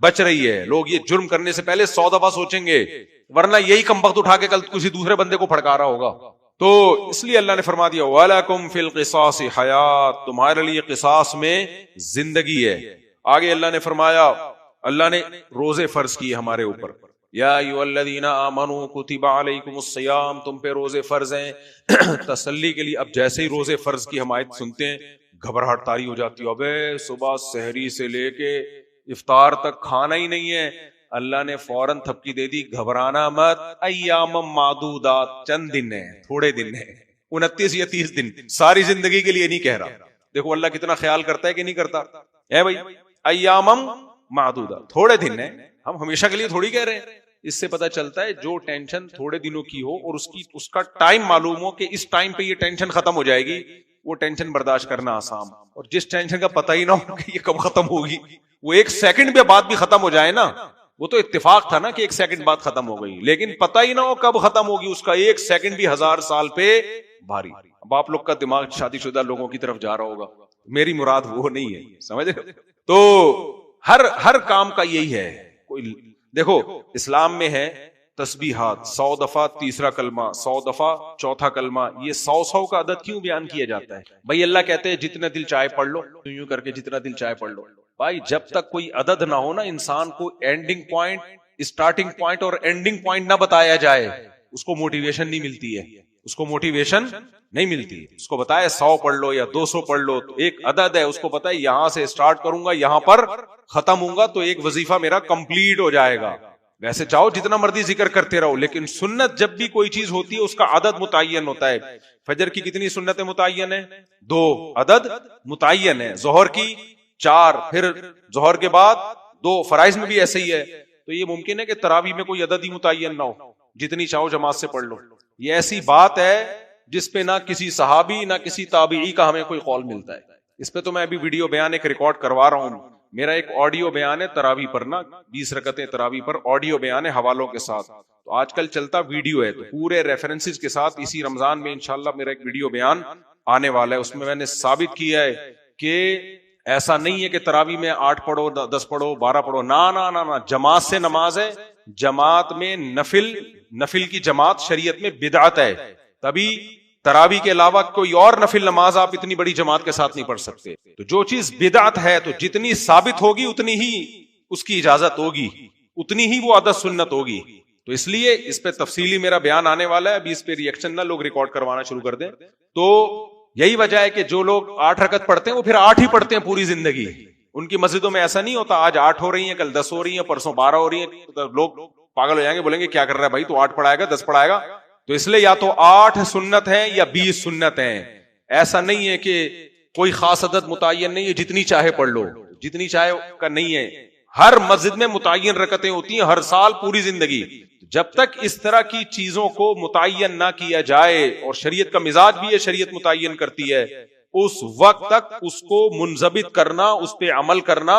بچ رہی ہے۔ لوگ یہ جرم کرنے سے پہلے 100 دفعہ سوچیں گے، ورنہ یہی کمبخت اٹھا کے کل کسی دوسرے بندے کو پھڑکا رہا ہوگا۔ تو اس لیے اللہ نے فرما دیا وَلَكُمْ فِي الْقِصَاصِ حَيَاةٌ، تمہارے لیے قصاص میں زندگی ہے۔ آگے اللہ نے فرمایا، اللہ نے روزے فرض کیے ہمارے اوپر، یا ایھا الذین آمنوا کتب علیکم الصیام، تم پہ روزے فرض ہیں۔ تسلی کے لیے اب جیسے ہی روزے فرض کی ہم آیت سنتے ہیں گھبراہٹ طاری ہو جاتی ہے، ابے صبح سحری سے لے کے افطار تک کھانا ہی نہیں ہے۔ اللہ نے فوراً تھپکی دے دی، گھبرانا مت، ایام معدودات، چند دن ہیں، تھوڑے دن ہیں، 29 یا 30 دن، ساری زندگی کے لیے نہیں کہہ رہا۔ دیکھو اللہ کتنا خیال کرتا ہے کہ نہیں کرتا ہے بھائی، ایام معدودات، تھوڑے دن ہیں، ہم ہمیشہ کے لیے تھوڑی کہہ رہے ہیں۔ اس سے پتہ چلتا ہے جو ٹینشن تھوڑے دنوں کی ہو اور اس کا ٹائم معلوم ہو کہ اس ٹائم پہ یہ ٹینشن ختم ہو جائے گی، وہ ٹینشن برداشت کرنا آسان۔ اور جس ٹینشن کا پتہ ہی نہ ہو کہ یہ کب ختم ہوگی، وہ 1 سیکنڈ بھی بعد بھی ختم ہو جائے نا وہ تو اتفاق تھا نا کہ 1 سیکنڈ بعد ختم ہو گئی, لیکن پتہ ہی نہ ہو کب ختم ہوگی, اس کا 1 سیکنڈ بھی 1000 سال پہ بھاری. اب آپ لوگ کا دماغ شادی شدہ لوگوں کی طرف جا رہا ہوگا, میری مراد وہ نہیں ہے, سمجھ رہے؟ تو ہر کام کا یہی ہے. کوئی دیکھو اسلام میں ہے تسبیحات 100 دفعہ تیسرا کلمہ, 100 دفعہ چوتھا کلمہ, یہ 100 کا عدد کیوں بیان کیا جاتا ہے بھائی؟ اللہ کہتے ہیں جتنا دل چاہے پڑھ لو, یوں کر کے جتنا دل چاہے پڑھ لو. بھائی جب تک کوئی عدد نہ ہو نا, انسان کو اینڈنگ پوائنٹ, اسٹارٹنگ پوائنٹ اور اینڈنگ پوائنٹ نہ بتایا جائے, اس کو موٹیویشن نہیں ملتی ہے, اس کو موٹیویشن نہیں ملتی. اس کو بتایا 100 پڑھ لو یا 200 پڑھ لو, تو ایک عدد ہے, اس کو پتا ہے یہاں سے اسٹارٹ کروں گا یہاں پر ختم ہوں گا, تو ایک وظیفہ میرا کمپلیٹ ہو جائے گا. ویسے چاہو جتنا مرضی ذکر کرتے رہو, لیکن سنت جب بھی کوئی چیز ہوتی ہے اس کا عدد متعین ہوتا ہے. فجر کی کتنی سنتیں متعین ہیں؟ 2 عدد متعین ہے. ظہر کی 4, پھر ظہر کے بعد 2. فرائض میں بھی ایسے ہی ہے. تو یہ ممکن ہے کہ تراویح میں کوئی عدد ہی متعین نہ ہو, جتنی چاہو جماعت سے پڑھ لو. یہ ایسی بات ہے جس پہ نہ کسی صحابی نہ کسی تابعی کا ہمیں کوئی قول ملتا ہے. اس پہ تو میں ابھی ویڈیو بیان ایک ریکارڈ کروا رہا ہوں, میرا ایک آڈیو بیان ہے تراویح پر نا, 20 رکعتیں تراویح پر آڈیو بیان ہے حوالوں کے ساتھ. تو آج کل چلتا ویڈیو ہے, تو پورے ریفرنسز کے ساتھ اسی رمضان میں انشاءاللہ میرا ایک ویڈیو بیان آنے والا ہے. اس میں نے ثابت کیا ہے کہ ایسا نہیں ہے کہ تراویح میں 8 پڑھو 10 پڑھو 12 پڑھو, نہ جماعت سے نماز ہے. جماعت میں نفل کی جماعت شریعت میں بدعت ہے, تبھی تراویح کے علاوہ کوئی اور نفل نماز آپ اتنی بڑی جماعت کے ساتھ نہیں پڑھ سکتے. تو جو چیز بدعت ہے تو جتنی ثابت ہوگی اتنی ہی اس کی اجازت ہوگی, اتنی ہی وہ عادت سنت ہوگی. تو اس لیے اس پہ تفصیلی میرا بیان آنے والا ہے, ابھی اس پہ ریئیکشن نہ لوگ ریکارڈ کروانا شروع کر دیں. تو یہی وجہ ہے کہ جو لوگ 8 رکعت پڑھتے ہیں وہ پھر 8 ہی پڑھتے ہیں پوری زندگی. ان کی مسجدوں میں ایسا نہیں ہوتا آج 8 ہو رہی ہیں, کل 10 ہو رہی ہیں, پرسوں 12 ہو رہی ہیں. تو لوگ پاگل ہو جائیں گے, بولیں گے کیا کر رہا ہے بھائی, تو 8 پڑھائے گا 10 پڑھائے گا. تو اس لیے یا تو 8 سنت ہیں یا 20 سنت ہیں. ایسا نہیں ہے کہ کوئی خاص عدد متعین نہیں ہے, جتنی چاہے پڑھ لو, جتنی چاہے کا نہیں ہے. ہر مسجد میں متعین رکعتیں ہوتی ہیں ہر سال پوری زندگی. جب تک اس طرح کی چیزوں کو متعین نہ کیا جائے, اور شریعت کا مزاج بھی ہے شریعت متعین کرتی ہے, اس وقت تک اس کو منضبط کرنا, اس پہ عمل کرنا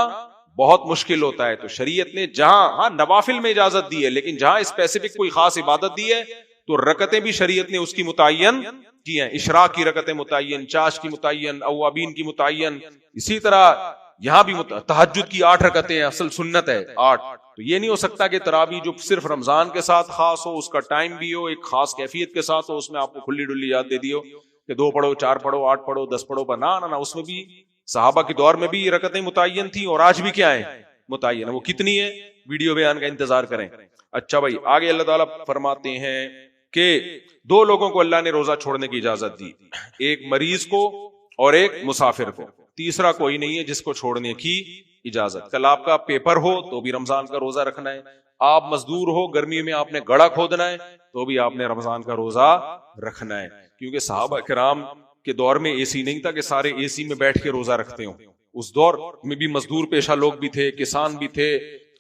بہت مشکل ہوتا ہے. تو شریعت نے جہاں نوافل میں اجازت دی ہے, لیکن جہاں اسپیسیفک کوئی خاص عبادت دی ہے تو رکعتیں بھی شریعت نے اس کی متعین کی ہیں. اشراق کی رکعتیں متعین, چاش کی متعین, اوابین کی متعین. اسی طرح یہاں بھی تہجد کی 8 رکعتیں اصل سنت ہے 8. تو یہ نہیں ہو سکتا کہ تراویح جو صرف رمضان کے ساتھ خاص ہو, اس کا ٹائم بھی ہو, ایک خاص کیفیت کے ساتھ ہو, اس میں آپ کو کھلی ڈلی یاد دے دی ہو کہ 2 پڑھو 4 پڑھو 8 پڑھو 10 پڑھو. نہ اس میں بھی صحابہ کے دور میں بھی رکعتیں متعین تھی, اور آج بھی کیا ہے متعین. وہ کتنی ہے ویڈیو بیان کا انتظار کریں. اچھا بھائی, آگے اللہ تعالیٰ فرماتے ہیں کہ 2 لوگوں کو اللہ نے روزہ چھوڑنے کی اجازت دی, ایک مریض کو اور ایک مسافر کو. تیسرا کوئی نہیں ہے جس کو چھوڑنے کی اجازت. کل آپ کا پیپر ہو تو بھی رمضان کا روزہ رکھنا ہے, آپ مزدور ہو گرمی میں آپ نے گڑھا کھودنا ہے تو بھی آپ نے رمضان کا روزہ رکھنا ہے. کیونکہ صحابہ کرام کے دور میں اے سی نہیں تھا کہ سارے اے سی میں بیٹھ کے روزہ رکھتے ہوں. اس دور میں بھی مزدور پیشہ لوگ بھی تھے, کسان بھی تھے,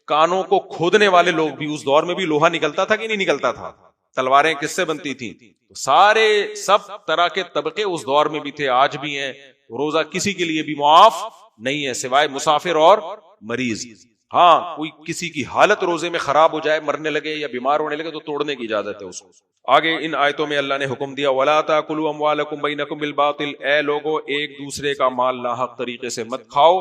کانوں کو کھودنے والے لوگ بھی. اس دور میں بھی لوہا نکلتا تھا کہ نہیں نکلتا تھا, تلواریں کس سے بنتی تھیں. سارے سب طرح کے طبقے اس دور میں بھی تھے, آج بھی ہیں. روزہ کسی کے لیے بھی معاف نہیں ہے سوائے مسافر اور مریض. ہاں کوئی کسی کی حالت روزے میں خراب ہو جائے, مرنے لگے یا بیمار ہونے لگے, تو توڑنے کی اجازت ہے اس کو. آگے ان آیتوں میں اللہ نے حکم دیا وَلَا تَأْكُلُوا أَمْوَالَكُمْ بَيْنَكُمْ بِالْبَاطِلِ, اے لوگو ایک دوسرے کا مال ناحق طریقے سے مت کھاؤ,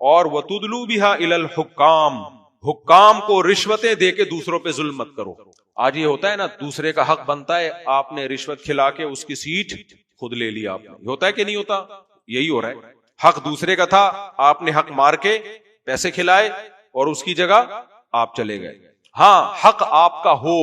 اور وَتُدْلُوا بِهَا إِلَى الْحُكَّامِ, حکام کو رشوتیں دے کے دوسروں پہ ظلم مت کرو. آج یہ ہوتا ہے نا, دوسرے کا حق بنتا ہے, آپ نے رشوت کھلا کے اس کی سیٹ خود لے لی. آپ نے, ہوتا ہے کہ نہیں ہوتا؟ یہی ہو رہا ہے. حق دوسرے کا تھا, آپ نے حق مار کے پیسے کھلائے اور اس کی جگہ آپ چلے گئے. ہاں حق آپ کا ہو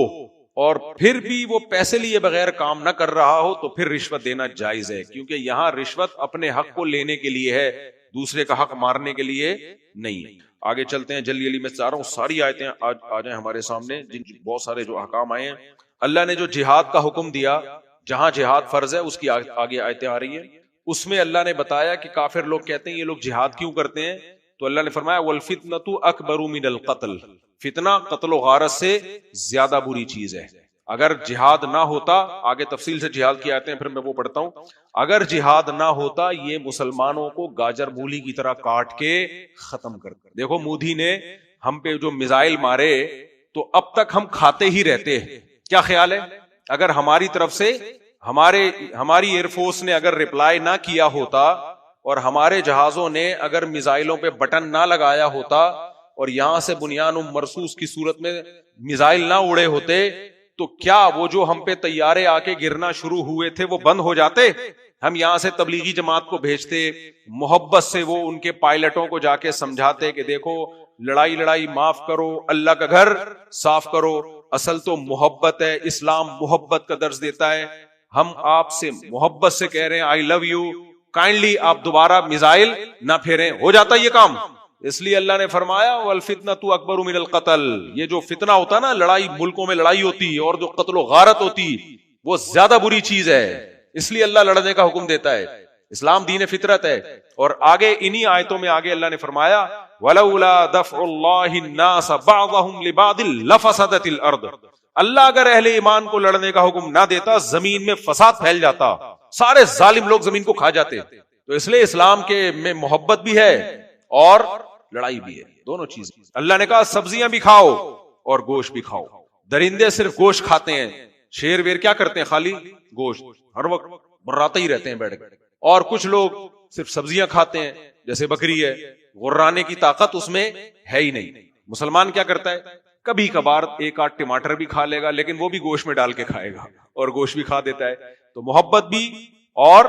اور پھر بھی وہ پیسے لیے بغیر کام نہ کر رہا ہو تو پھر رشوت دینا جائز ہے, کیونکہ یہاں رشوت اپنے حق کو لینے کے لیے ہے, دوسرے کا حق مارنے کے لیے نہیں. آگے چلتے ہیں, جلدی میں چاہ رہا ہوں ساری آیتیں آ جائیں ہمارے سامنے, جن بہت سارے جو احکام آئے ہیں. اللہ نے جو جہاد کا حکم دیا, جہاں جہاد فرض ہے اس کی آگے آیتیں آ رہی ہیں. اس میں اللہ نے بتایا کہ کافر لوگ کہتے ہیں یہ لوگ جہاد کیوں کرتے ہیں, تو اللہ نے فرمایا وَالْفِتْنَةُ أَكْبَرُ مِنَ الْقَتْلِ, فتنہ قتل و غارت سے زیادہ بری چیز ہے. اگر جہاد نہ ہوتا, آگے تفصیل سے جہاد کی آیتیں پھر میں وہ پڑھتا ہوں, اگر جہاد نہ ہوتا یہ مسلمانوں کو گاجر مولی کی طرح کاٹ کے ختم کر. دیکھو مودی نے ہم پہ جو میزائل مارے تو اب تک ہم کھاتے ہی رہتے ہیں. کیا خیال ہے اگر ہماری طرف سے ہماری ایئر فورس نے اگر رپلائی نہ کیا ہوتا اور ہمارے جہازوں نے اگر میزائلوں پہ بٹن نہ لگایا ہوتا اور یہاں سے بنیان مرصوص کی صورت میں میزائل نہ اڑے ہوتے تو کیا وہ جو ہم پہ طیارے آ کے گرنا شروع ہوئے تھے وہ بند ہو جاتے؟ ہم یہاں سے تبلیغی جماعت کو بھیجتے, محبت سے وہ ان کے پائلٹوں کو جا کے سمجھاتے کہ دیکھو لڑائی معاف کرو, اللہ کا گھر صاف کرو. اصل تو محبت ہے, اسلام محبت کا درس دیتا ہے. ہم آپ سے محبت سے کہہ رہے ہیں آئی لو یو, کائنڈلی آپ دوبارہ میزائل نہ پھیریں. ہو جاتا یہ کام. اس لیے اللہ نے فرمایا والفتنة اکبر من القتل. یہ جو فتنہ ہوتا نا, لڑائی ملکوں میں لڑائی ہوتی اور جو قتل و غارت ہوتی وہ زیادہ بری چیز ہے. اس لیے اللہ لڑنے کا حکم دیتا ہے. اسلام دین فطرت ہے. اور آگے انہی آیتوں میں آگے اللہ نے فرمایا ولولا دفع اللہ الناس بعضهم لبعض لفسدت الارض. اللہ اگر اہل ایمان کو لڑنے کا حکم نہ دیتا زمین میں فساد پھیل جاتا, سارے ظالم لوگ زمین کو کھا جاتے. تو اس لیے اسلام کے میں محبت بھی ہے اور لڑائی بھی ہے, دونوں چیزیں. اللہ نے کہا سبزیاں بھی کھاؤ اور گوشت بھی کھاؤ. درندے صرف گوشت کھاتے ہیں, شیر ویر کیا کرتے ہیں, خالی گوشت ہر وقت براتے ہی رہتے ہیں بیٹھ کے. اور کچھ لوگ صرف سبزیاں کھاتے ہیں, جیسے بکری ہے, غرانے کی طاقت اس میں ہے ہی نہیں. مسلمان کیا کرتا ہے, کبھی کبھار ایک آدھ ٹماٹر بھی کھا لے گا لیکن وہ بھی گوشت میں ڈال کے کھائے گا اور گوشت بھی کھا دیتا ہے. تو محبت بھی اور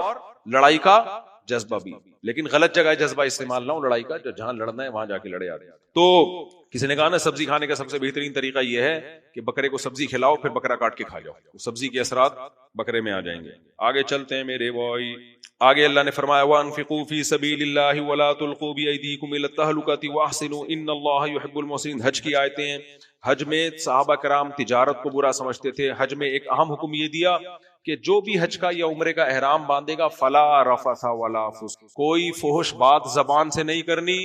لڑائی کا جذبہ بھی, لیکن غلط جگہ جذبہ استعمال نہ ہو لڑائی کا. جو جہاں لڑنا ہے وہاں جا کے لڑے آتے. تو کسی نے کہا نا سبزی کھانے کا سب سے بہترین طریقہ یہ ہے کہ بکرے کو سبزی کھلاؤ پھر بکرا کاٹ کے کھا جاؤ, سبزی کے اثرات بکرے میں آ جائیں گے. آگے چلتے ہیں میرے بھائی. آگے اللہ نے فرمایا وانفقوا فی سبیل اللہ ولا تلقوا بایدیکم الی التہلکۃ واحسنوا ان اللہ یحب المحسنین. حج کی آیتیں ہیں. حج میں صحابہ کرام تجارت کو برا سمجھتے تھے. حج میں ایک اہم حکم یہ دیا کہ جو بھی حج کا یا عمرے کا احرام باندھے گا فلا رفث ولا فسق, کوئی فحش بات زبان سے نہیں کرنی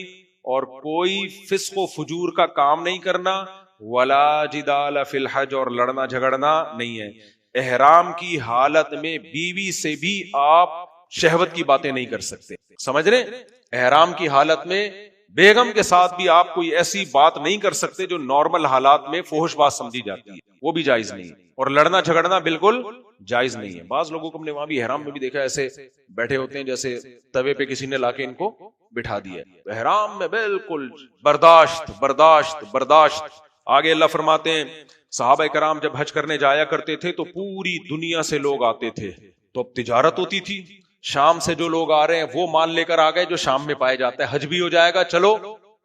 اور کوئی فسق و فجور کا کام نہیں کرنا. ولا جدال فی الحج, اور لڑنا جھگڑنا نہیں ہے. احرام کی حالت میں بیوی سے بھی آپ شہوت کی باتیں نہیں کر سکتے. سمجھ رہے, احرام کی حالت میں بیگم کے ساتھ بھی آپ کوئی ایسی بات نہیں کر سکتے جو نارمل حالات میں فحش بات سمجھی جاتی ہے, وہ بھی جائز نہیں. اور لڑنا جھگڑنا بالکل جائز نہیں ہے. بعض لوگوں کو ہم نے وہاں بھی احرام میں بھی دیکھا ایسے بیٹھے ہوتے ہیں جیسے توے پہ کسی نے لا کے ان کو بٹھا دیا. احرام میں بالکل برداشت. آگے اللہ فرماتے ہیں صحابہ کرام جب حج کرنے جایا کرتے تھے تو پوری دنیا سے لوگ آتے تھے. تو اب تجارت ہوتی تھی. شام سے جو لوگ آ رہے ہیں وہ مال لے کر آ گئے جو شام میں پائے جاتا ہے, حج بھی ہو جائے گا چلو.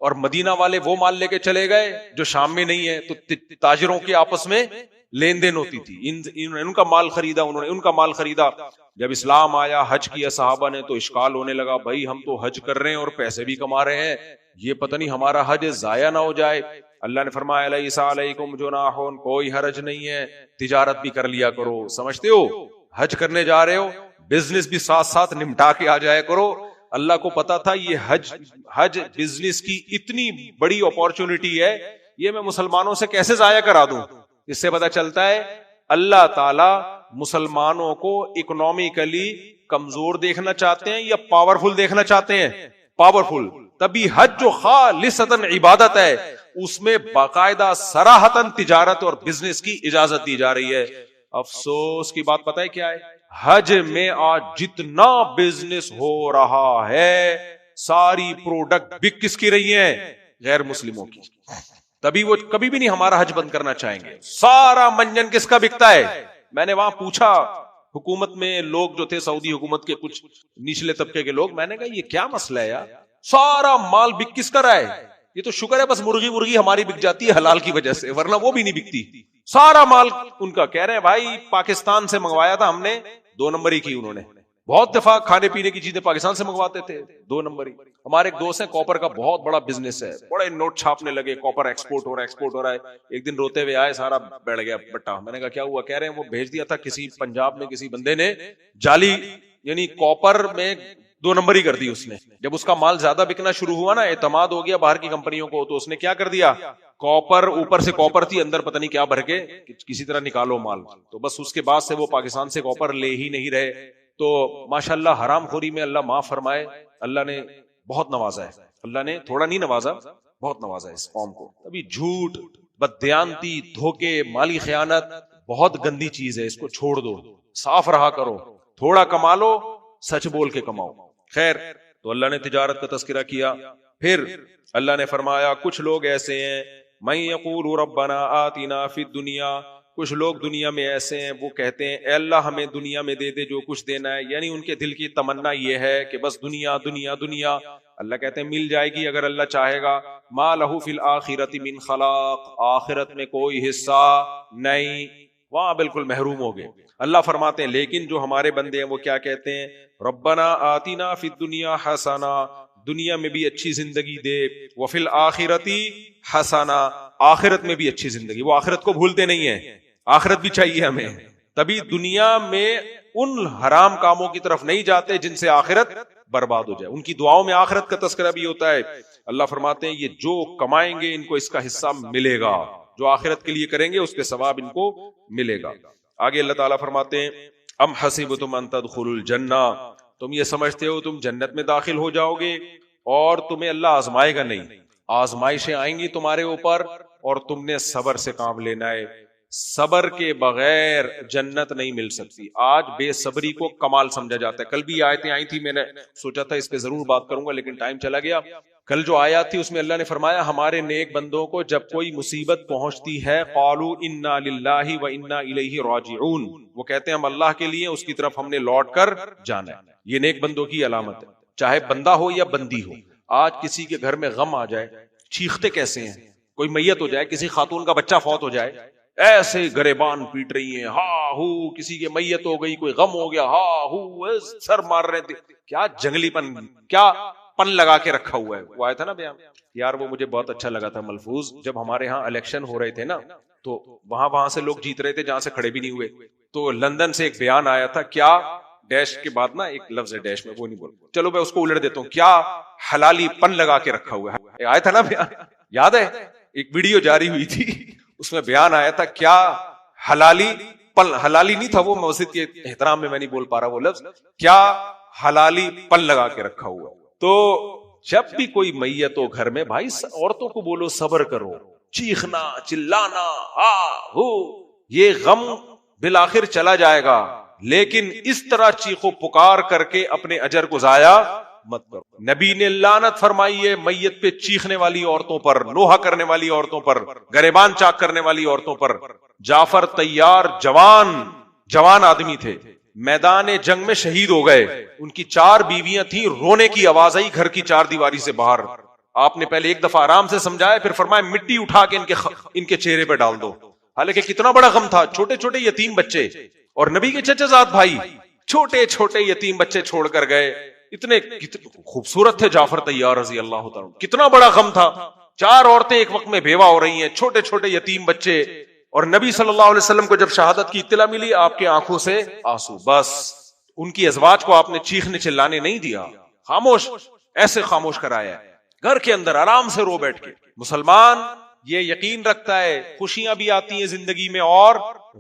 اور مدینہ والے وہ مال لے کے چلے گئے جو شام میں نہیں ہے. تو تاجروں کے آپس میں لین دین ہوتی تھی. ان کا مال خریدا, انہوں نے ان کا مال خریدا. جب اسلام آیا حج کیا صحابہ نے تو اشکال ہونے لگا, بھائی ہم تو حج کر رہے ہیں اور پیسے بھی کما رہے ہیں, یہ پتہ نہیں ہمارا حج ضائع نہ ہو جائے. اللہ نے فرمایا لیس علیکم جناح, کوئی حرج نہیں ہے, تجارت بھی کر لیا کرو. سمجھتے ہو حج کرنے جا رہے ہو, بزنس بھی ساتھ ساتھ نمٹا کے آ جایا کرو. اللہ کو پتا تھا یہ حج بزنس کی اتنی بڑی اپورچونٹی ہے, یہ میں مسلمانوں سے کیسے ضائع کرا دوں. اس سے پتا چلتا ہے اللہ تعالی مسلمانوں کو اکنامکلی کمزور دیکھنا چاہتے ہیں یا پاورفل دیکھنا چاہتے ہیں. پاورفل. تبھی حج جو خالصتاً عبادت ہے اس میں باقاعدہ صراحتاً تجارت اور بزنس کی اجازت دی جا رہی ہے. افسوس کی بات پتہ ہے کیا ہے, حج میں آج جتنا بزنس ہو رہا ہے ساری پروڈکٹ بک کس کی رہی ہیں, غیر مسلموں کی. تبھی وہ کبھی بھی نہیں ہمارا حج بند کرنا چاہیں گے. سارا منجن کس کا بکتا ہے. میں نے وہاں پوچھا حکومت میں لوگ جو تھے, سعودی حکومت کے کچھ نچلے طبقے کے لوگ, میں نے کہا یہ کیا مسئلہ ہے یار, سارا مال بک کس کا رہا ہے. یہ تو شکر ہے بس مرغی ہماری بک جاتی ہے حلال کی وجہ سے, ورنہ وہ بھی نہیں بکتی. سارا مال ان کا. کہہ رہے ہیں بھائی پاکستان سے منگوایا تھا ہم نے, 2 نمبر ہی کی انہوں نے. بہت دفعہ کھانے پینے کی چیزیں پاکستان سے منگواتے تھے, 2 نمبر ہی. ہمارے ایک دوست ہیں, کاپر کا بہت بڑا بزنس ہے, بڑے نوٹ چھاپنے لگے, کاپر ایکسپورٹ ہو رہا ہے. ایک دن روتے ہوئے آئے, سارا بیٹھ گیا بٹا. میں نے کہا کیا ہوا. کہہ رہے ہیں وہ بھیج دیا تھا کسی پنجاب میں کسی بندے نے جعلی, یعنی کاپر میں 2 نمبر ہی کر دی اس نے. جب اس کا مال زیادہ بکنا شروع ہوا نا, اعتماد ہو گیا باہر کی کمپنیوں کو, تو اس نے کیا کر دیا, کاپر اوپر سے کاپر تھی, اندر پتہ نہیں کیا بھر کے کسی طرح نکالو مال. تو بس اس کے بعد سے وہ پاکستان سے کاپر لے ہی نہیں رہے. تو ماشاءاللہ حرام خوری میں اللہ معاف فرمائے, اللہ نے بہت نوازا ہے. اللہ نے تھوڑا نہیں نوازا, بہت نوازا ہے اس قوم کو. ابھی جھوٹ، بددیانتی، دھوکے، مالی خیانت بہت گندی چیز ہے، اس کو چھوڑ دو، صاف رہا کرو، تھوڑا کما لو، سچ بول کے کماؤ. خیر، تو اللہ نے تجارت کا تذکرہ کیا. پھر اللہ نے فرمایا کچھ لوگ ایسے ہیں من یقول ربنا آتنا فی الدنیا، کچھ لوگ دنیا میں ایسے ہیں وہ کہتے ہیں اے اللہ ہمیں دنیا میں دے دے جو کچھ دینا ہے، یعنی ان کے دل کی تمنا یہ ہے کہ بس دنیا دنیا دنیا. اللہ کہتے ہیں مل جائے گی اگر اللہ چاہے گا. ما لہ فی الآخرۃ من خلاق، آخرت میں کوئی حصہ نہیں، وہاں بالکل محروم ہو گئے. اللہ فرماتے ہیں لیکن جو ہمارے بندے ہیں وہ کیا کہتے ہیں، ربنا آتنا فی الدنیا حسنہ، دنیا میں بھی اچھی زندگی دے، وفی الآخرۃ حسنہ، آخرت میں بھی اچھی زندگی. وہ آخرت کو بھولتے نہیں ہیں، آخرت بھی چاہیے ہمیں، تبھی دنیا میں ان حرام کاموں کی طرف نہیں جاتے جن سے آخرت برباد ہو جائے. ان کی دعاؤں میں آخرت کا تذکرہ بھی ہوتا ہے. اللہ فرماتے ہیں یہ جو کمائیں گے ان کو اس کا حصہ ملے گا، جو آخرت کے لیے کریں گے اس کے ثواب ان کو ملے گا. آگے اللہ تعالیٰ فرماتے ہیں ام حسبتم ان تدخلوا الجنہ، تم یہ سمجھتے ہو تم جنت میں داخل ہو جاؤ گے اور تمہیں اللہ آزمائے گا نہیں. آزمائشیں آئیں گی تمہارے اوپر اور تم نے صبر سے کام لینا ہے. صبر کے بغیر جنت نہیں مل سکتی. آج بے صبری کو کمال سمجھا جاتا ہے. کل بھی آیتیں آئی تھی، میں نے سوچا تھا اس پہ ضرور بات کروں گا لیکن ٹائم چلا گیا. کل جو آیات تھی اس میں اللہ نے فرمایا ہمارے نیک بندوں کو جب کوئی مصیبت پہنچتی ہے قالوا انا للہ و انا الیہ راجعون، وہ کہتے ہیں ہم اللہ کے لیے، اس کی طرف ہم نے لوٹ کر جانا ہے. یہ نیک بندوں کی علامت ہے، چاہے بندہ ہو یا بندی ہو. آج کسی کے گھر میں غم آ جائے چیختے کیسے ہیں، کوئی میت ہو جائے، کسی خاتون کا بچہ فوت ہو جائے، ایسے گریبان پیٹ رہی ہیں، ہا ہو، کسی کی میت ہو گئی، کوئی غم ہو گیا، ہا ہو، سر مار رہے تھے. کیا جنگلی پن، کیا پن لگا کے رکھا ہوا ہے. وہ آیا تھا نا بیان یار، وہ مجھے بہت اچھا لگا تھا ملفوظ. جب ہمارے ہاں الیکشن ہو رہے تھے نا تو وہاں سے لوگ جیت رہے تھے جہاں سے کھڑے بھی نہیں ہوئے، تو لندن سے ایک بیان آیا تھا، کیا ڈیش کے بعد نا ایک لفظ ہے ڈیش میں، وہ نہیں بول، چلو میں اس کو الٹ دیتا ہوں، کیا حلالی پن لگا کے رکھا ہوا ہے. آیا تھا نا بیان، یاد ہے؟ ایک ویڈیو جاری ہوئی تھی اس میں بیان آیا تھا کیا حلالی پن، حلالی نہیں تھا وہ، مسجد کے احترام میں نہیں بول پا رہا وہ لفظ، کیا حلالی پن لگا کے رکھا ہوا. تو جب بھی کوئی میت ہو گھر میں، بھائی عورتوں کو بولو صبر کرو، چیخنا چلانا ہو، یہ غم بالآخر چلا جائے گا، لیکن اس طرح چیخو پکار کر کے اپنے اجر کو ضائع مت کرو. نبی نے لعنت فرمائی ہے میت پہ چیخنے والی عورتوں پر، لوہا کرنے والی عورتوں پر، گریبان چاک کرنے والی عورتوں پر. جعفر طیار جوان آدمی تھے، میدان جنگ میں شہید ہو گئے. ان کی 4 بیویاں تھیں، رونے کی آواز آئی گھر کی 4 دیواری سے باہر. آپ نے پہلے ایک دفعہ آرام سے سمجھایا، پھر فرمایا مٹی اٹھا کے ان کے چہرے پہ ڈال دو. حالانکہ کتنا بڑا غم تھا، چھوٹے چھوٹے یتیم بچے، اور نبی کے چچا زاد بھائی چھوٹے چھوٹے یتیم بچے چھوڑ کر گئے. اتنے خوبصورت تھے جعفر طیار رضی اللہ تعالیٰ، کتنا بڑا غم تھا. 4 عورتیں ایک وقت میں بیوہ ہو رہی ہیں، چھوٹے چھوٹے یتیم بچے، اور نبی صلی اللہ علیہ وسلم کو جب شہادت کی اطلاع ملی آپ کے آنکھوں سے آنسو. بس ان کی ازواج کو آپ نے چیخنے چلانے نہیں دیا، خاموش، ایسے خاموش کرایا گھر کے اندر آرام سے رو بیٹھ کے. مسلمان یہ یقین رکھتا ہے خوشیاں بھی آتی ہیں زندگی میں اور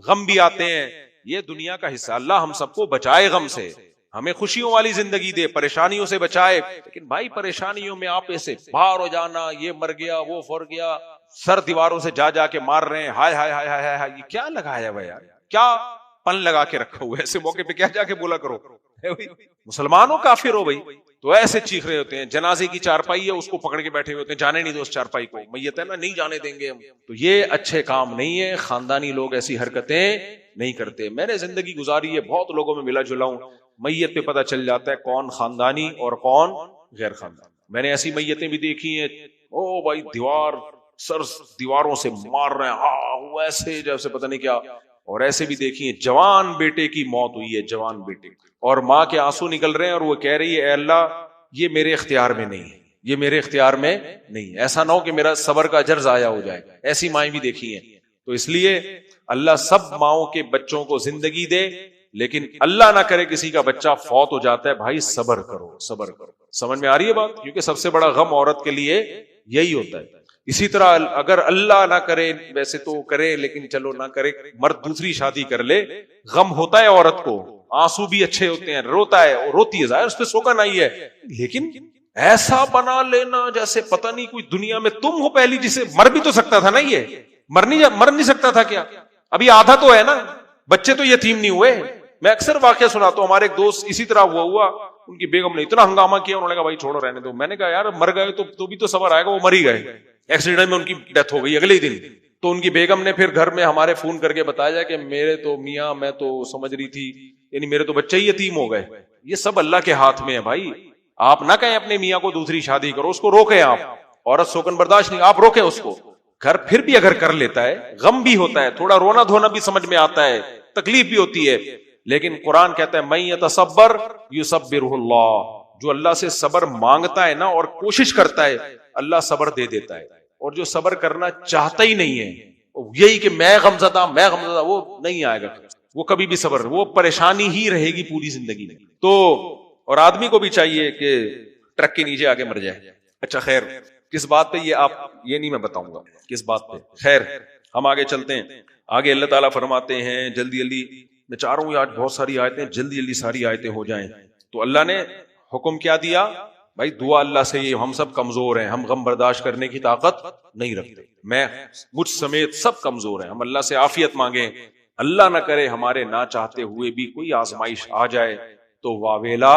غم بھی آتے ہیں، یہ دنیا کا حصہ. اللہ ہم سب کو بچائے غم سے، ہمیں خوشیوں والی زندگی دے، پریشانیوں سے بچائے. لیکن بھائی پریشانیوں میں آپ ایسے باہر ہو جانا، یہ مر گیا وہ فر گیا، سر دیواروں سے جا کے مار رہے ہیں، ہائے ہائے ہائے ہائے ہائے، یہ کیا لگایا ہوا یار، کیا پن لگا کے رکھا ہوا ہے. ایسے موقع پہ کیا جا کے بولا کرو مسلمانوں کافر ہو بھائی. تو ایسے چیخ رہے ہوتے ہیں. جنازے کی چارپائی ہے اس کو پکڑ کے بیٹھے ہوئے ہوتے ہیں، جانے نہیں دو اس چارپائی کو، میت ہے نا نہیں جانے دیں گے ہم. تو یہ اچھے کام نہیں ہے، خاندانی لوگ ایسی حرکتیں نہیں کرتے. میں نے زندگی گزاری ہے، بہت لوگوں میں ملا جلا ہوں، میت پہ پتہ چل جاتا ہے کون خاندانی اور کون غیر خاندانی. میں نے ایسی میتیں بھی دیکھی ہیں، او بھائی دیواروں سے مار رہے ہیں، ایسے جیسے پتہ نہیں کیا. اور ایسے بھی دیکھی ہیں جوان بیٹے کی موت ہوئی ہے، جوان بیٹے، اور ماں کے آنسو نکل رہے ہیں اور وہ کہہ رہی ہے اے اللہ یہ میرے اختیار میں نہیں ہے، یہ میرے اختیار میں نہیں، ایسا نہ ہو کہ میرا صبر کا اجر ضائع ہو جائے. ایسی مائیں بھی دیکھی ہیں. تو اس لیے اللہ سب ماؤں کے بچوں کو زندگی دے، لیکن اللہ نہ کرے کسی کا بچہ فوت ہو جاتا ہے، بھائی صبر کرو صبر کرو. سمجھ میں آ رہی ہے بات؟ کیونکہ سب سے بڑا غم عورت کے لیے یہی ہوتا ہے. اسی طرح اگر اللہ نہ کرے، ویسے تو کرے لیکن چلو نہ کرے، مرد دوسری شادی کر لے، غم ہوتا ہے عورت کو، آنسو بھی اچھے ہوتے ہیں، روتا ہے، روتی ہے، ظاہر اس پہ سوگن آئی ہے، لیکن ایسا بنا لینا جیسے پتہ نہیں کوئی دنیا میں تم ہو پہلی جسے مر بھی تو سکتا تھا نا, یہ مر نہیں سکتا تھا کیا؟ ابھی آدھا تو ہے نا, بچے تو یتیم نہیں ہوئے. میں اکثر واقعہ سناتا ہوں, ہمارے ایک دوست اسی طرح ہوا, ان کی بیگم نے اتنا ہنگامہ کیا, انہوں نے کہا بھائی چھوڑو رہنے دو. میں نے کہا یار مر گئے تو بھی تو صبر آئے گا, وہ مر ہی گئے, ایکسیڈنٹ میں ان کی ڈیتھ ہو گئی اگلے ہی دن. تو ان کی بیگم نے پھر گھر میں ہمارے فون کر کے بتایا کہ میرے تو میاں, میں تو سمجھ رہی تھی یعنی میرے تو بچے ہی یتیم ہو گئے. یہ سب اللہ کے ہاتھ میں ہے بھائی. آپ نہ کہیں اپنے میاں کو دوسری شادی کرو, اس کو روکیں آپ. عورت سوکن برداشت نہیں, آپ روکیں اس کو. گھر پھر بھی اگر کر لیتا ہے, غم بھی ہوتا ہے, تھوڑا رونا دھونا بھی سمجھ میں آتا ہے, تکلیف بھی ہوتی ہے, لیکن قرآن کہتا ہے من یتصبر یصبرہ اللہ, جو اللہ سے صبر مانگتا ہے نا اور کوشش کرتا ہے, اللہ صبر دے دیتا ہے. اور جو صبر کرنا چاہتا ہی نہیں ہے, یہی کہ میں غمزدہ, وہ نہیں آئے گا, وہ کبھی بھی صبر, وہ پریشانی ہی رہے گی پوری زندگی میں. تو اور آدمی کو بھی چاہیے کہ ٹرک کے نیچے آگے مر جائے. اچھا خیر, کس بات پہ یہ آپ یہ نہیں میں بتاؤں گا کس بات پہ. خیر ہم آگے چلتے ہیں. آگے اللہ تعالیٰ فرماتے ہیں, جلدی جلدی میں چاہ رہا ہوں آج بہت ساری آیتیں, جلدی جلدی ساری آیتیں ہو جائیں. تو اللہ نے حکم کیا دیا بھائی, دعا اللہ سے, یہ ہم سب کمزور ہیں, ہم غم برداشت کرنے کی طاقت نہیں رکھتے, میں مجھ سمیت سب کمزور ہیں, ہم اللہ سے عافیت مانگیں. اللہ نہ کرے ہمارے نہ چاہتے ہوئے بھی کوئی آزمائش آ جائے تو واویلا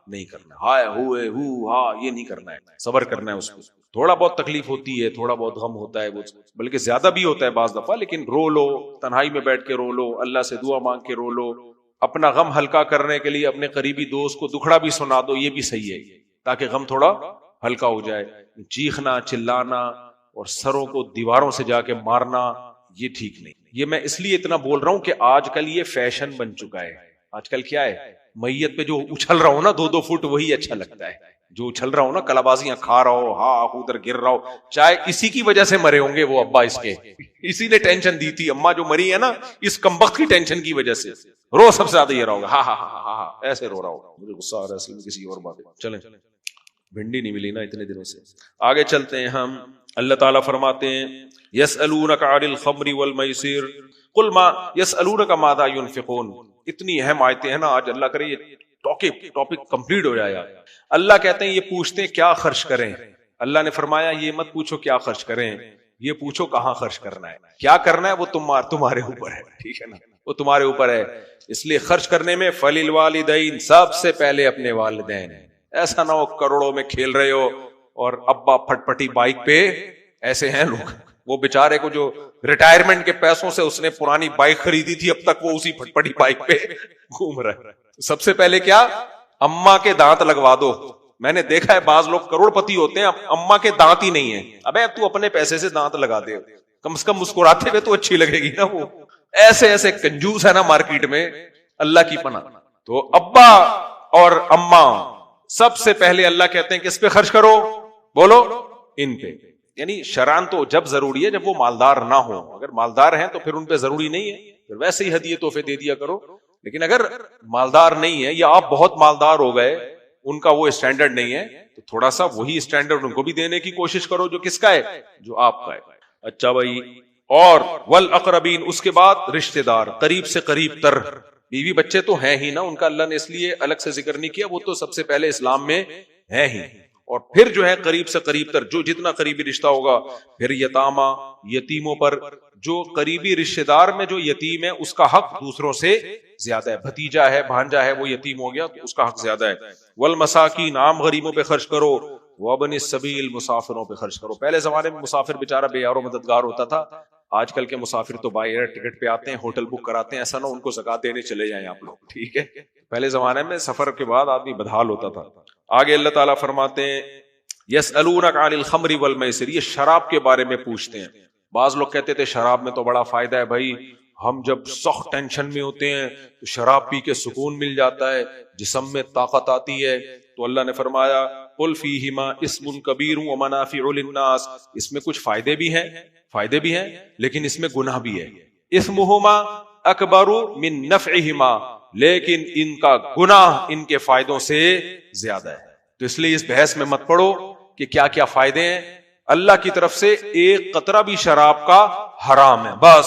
نہیں کرنا, ہائے ہوئے یہ نہیں کرنا ہے, صبر کرنا ہے. اس کو تھوڑا بہت تکلیف ہوتی ہے, تھوڑا بہت غم ہوتا ہے, وہ بلکہ زیادہ بھی ہوتا ہے بعض دفعہ, لیکن رو لو, تنہائی میں بیٹھ کے رو لو, اللہ سے دعا مانگ کے رو لو. اپنا غم ہلکا کرنے کے لیے اپنے قریبی دوست کو دکھڑا بھی سنا دو, یہ بھی صحیح ہے, تاکہ غم تھوڑا ہلکا ہو جائے. چیخنا, چلانا اور سروں کو دیواروں سے جا کے مارنا یہ ٹھیک نہیں. یہ میں اس لیے اتنا بول رہا ہوں کہ آج کل یہ فیشن بن چکا ہے. آج کل کیا ہے, میت پہ جو اچھل رہا ہو نا 2-2 فٹ, وہی اچھا لگتا ہے. جو اچھل رہا ہو نا, کلابازیاں کھا رہا ہو, ادھر گر رہا ہو, چاہے اسی کی وجہ سے مرے ہوں گے وہ ابا, اس کے اسی نے ٹینشن دی تھی, اماں جو مری ہے نا اس کمبخت کی ٹینشن کی وجہ سے رو سب سے زیادہ یہ رہا ہوگا, ہاں ایسے رو رہا ہوگا. مجھے غصہ آ رہا ہے اصل میں کسی اور بات. چلیں, بھنڈی نہیں ملی نا اتنے دنوں سے. آگے چلتے ہیں ہم. اللہ تعالیٰ فرماتے ہیں یسألونک عن الخمر والمیسر قل ما یسألونک ماذا ينفقون. اتنی اہم آیتیں ہیں نا, آج اللہ کرے یہ ٹاپک کمپلیٹ ہو جائے. اللہ کہتے ہیں یہ پوچھتے ہیں کیا خرچ کریں. اللہ نے فرمایا یہ مت پوچھو کیا خرچ کریں, یہ پوچھو کہاں خرچ کرنا ہے. کیا کرنا ہے وہ تمہارے اوپر ہے, ٹھیک ہے نا, وہ تمہارے اوپر ہے. اس لیے خرچ کرنے میں فللوالدین, سب سے پہلے اپنے والدین. ایسا نہ ہو کروڑوں میں کھیل رہے ہو اور ابا پھٹ پٹی بائک پہ, ایسے ہیں لوگ, وہ بیچارے کو جو ریٹائرمنٹ کے پیسوں سے اس نے پرانی بائک خریدی تھی اب تک وہ اسی پھٹ پٹی بائک پہ گھوم رہا ہے. سب سے پہلے کیا, اما کے دانت لگوا دو. میں نے دیکھا ہے بعض لوگ کروڑ پتی ہوتے ہیں, اما کے دانت ہی نہیں ہیں. ابے تو اپنے پیسے سے دانت لگا دے, کم سے کم مسکراتے ہوئے تو اچھی لگے گی نا. وہ ایسے کنجوس ہے نا مارکیٹ میں, اللہ کی پناہ. تو ابا اور اما سب سے پہلے اللہ کہتے ہیں کس پہ خرچ کرو, بولو ان پہ. یعنی شرعاً تو جب ضروری ہے جب وہ مالدار نہ ہو. اگر مالدار ہیں تو پھر ان پہ ضروری نہیں ہے, پھر ویسے ہی ہدیے تحفے دے دیا کرو. لیکن اگر مالدار نہیں ہے یا آپ بہت مالدار ہو گئے, ان کا وہ اسٹینڈرڈ نہیں ہے, تو تھوڑا سا وہی اسٹینڈرڈ ان کو بھی دینے کی کوشش کرو جو کس کا ہے, جو آپ کا ہے. اچھا بھائی, اور والاقربین, اس کے بعد رشتہ دار, قریب سے قریب تر. بیوی بچے تو ہیں ہی نا, ان کا اللہ نے اس لیے الگ سے ذکر نہیں کیا, وہ تو سب سے پہلے اسلام میں ہیں ہی. اور پھر جو ہے قریب سے قریب تر, جو جتنا قریبی رشتہ ہوگا. پھر یتامہ, یتیموں پر, جو قریبی رشتہ دار میں جو یتیم ہے اس کا حق دوسروں سے زیادہ ہے. بھتیجا ہے, بھانجا ہے, وہ یتیم ہو گیا تو اس کا حق زیادہ ہے. والمساکین, عام غریبوں پہ خرچ کرو. وابن السبیل, مسافروں پہ خرچ کرو. پہلے زمانے میں مسافر بیچارہ بے یار و مددگار ہوتا تھا. آج کل کے مسافر تو بائی ایئر ٹکٹ پہ آتے ہیں, ہوٹل بک کراتے ہیں, ایسا نہ ان کو زکات دینے چلے جائیں آپ لوگ, ٹھیک ہے. پہلے زمانے میں سفر کے بعد آدمی بدحال ہوتا تھا. آگے اللہ تعالیٰ فرماتے ہیں یسألونک عن الخمر والمیسر, یہ شراب کے بارے میں پوچھتے ہیں. بعض لوگ کہتے تھے شراب میں تو بڑا فائدہ ہے بھائی, ہم جب سخت ٹینشن میں ہوتے ہیں تو شراب پی کے سکون مل جاتا ہے, جسم میں طاقت آتی ہے. تو اللہ نے فرمایا قل فیہما اسم کبیر ومنافع للناس, اس میں کچھ فائدے بھی ہیں لیکن اس میں گناہ بھی ہے. اسمہما اکبر من نفعہما, لیکن ان کا گناہ ان کے فائدوں سے زیادہ ہے. تو اس لیے اس بحث میں مت پڑو کہ کیا کیا فائدے ہیں. اللہ کی طرف سے ایک قطرہ بھی شراب کا حرام ہے, بس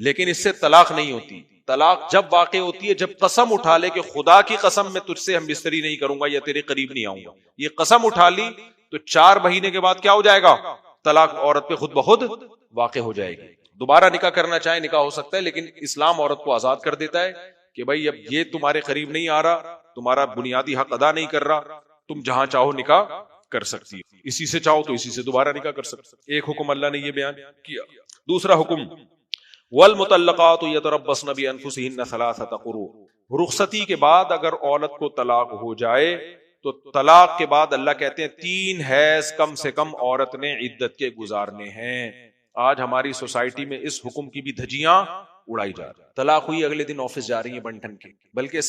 لیکن اس سے طلاق نہیں ہوتی. طلاق جب واقع ہوتی ہے جب قسم اٹھا لے کہ خدا کی قسم میں تجھ سے ہم بستری نہیں کروں گا یا تیرے قریب نہیں آؤں گا. یہ قسم اٹھا لی تو 4 مہینے کے بعد کیا ہو جائے گا؟ طلاق عورت پہ خود بخود واقع ہو جائے گی. دوبارہ نکاح کرنا چاہے نکاح ہو سکتا ہے، لیکن اسلام عورت کو آزاد کر دیتا ہے کہ بھائی اب یہ تمہارے قریب نہیں آ رہا، تمہارا بنیادی حق ادا نہیں کر رہا، تم جہاں چاہو نکاح کر سکتی ہے، اسی سے چاہو تو اسی سے دوبارہ نکاح کر سکتی. ایک حکم اللہ نے یہ بیان کیا. دوسرا حکم والمطلقات یتربصن بانفسہن ثلاثۃ قروء. رخصتی کے بعد اگر عورت کو طلاق ہو جائے تو طلاق کے بعد اللہ کہتے ہیں 3 حیض کم سے کم عورت نے عدت کے گزارنے ہیں. آج ہماری سوسائٹی میں اس حکم کی بھی دھجیاں اڑائی جا رہی ہیں. طلاق ہوئی اگلے دن آفس جا رہی ہیں بن ٹھن کے، بلکہ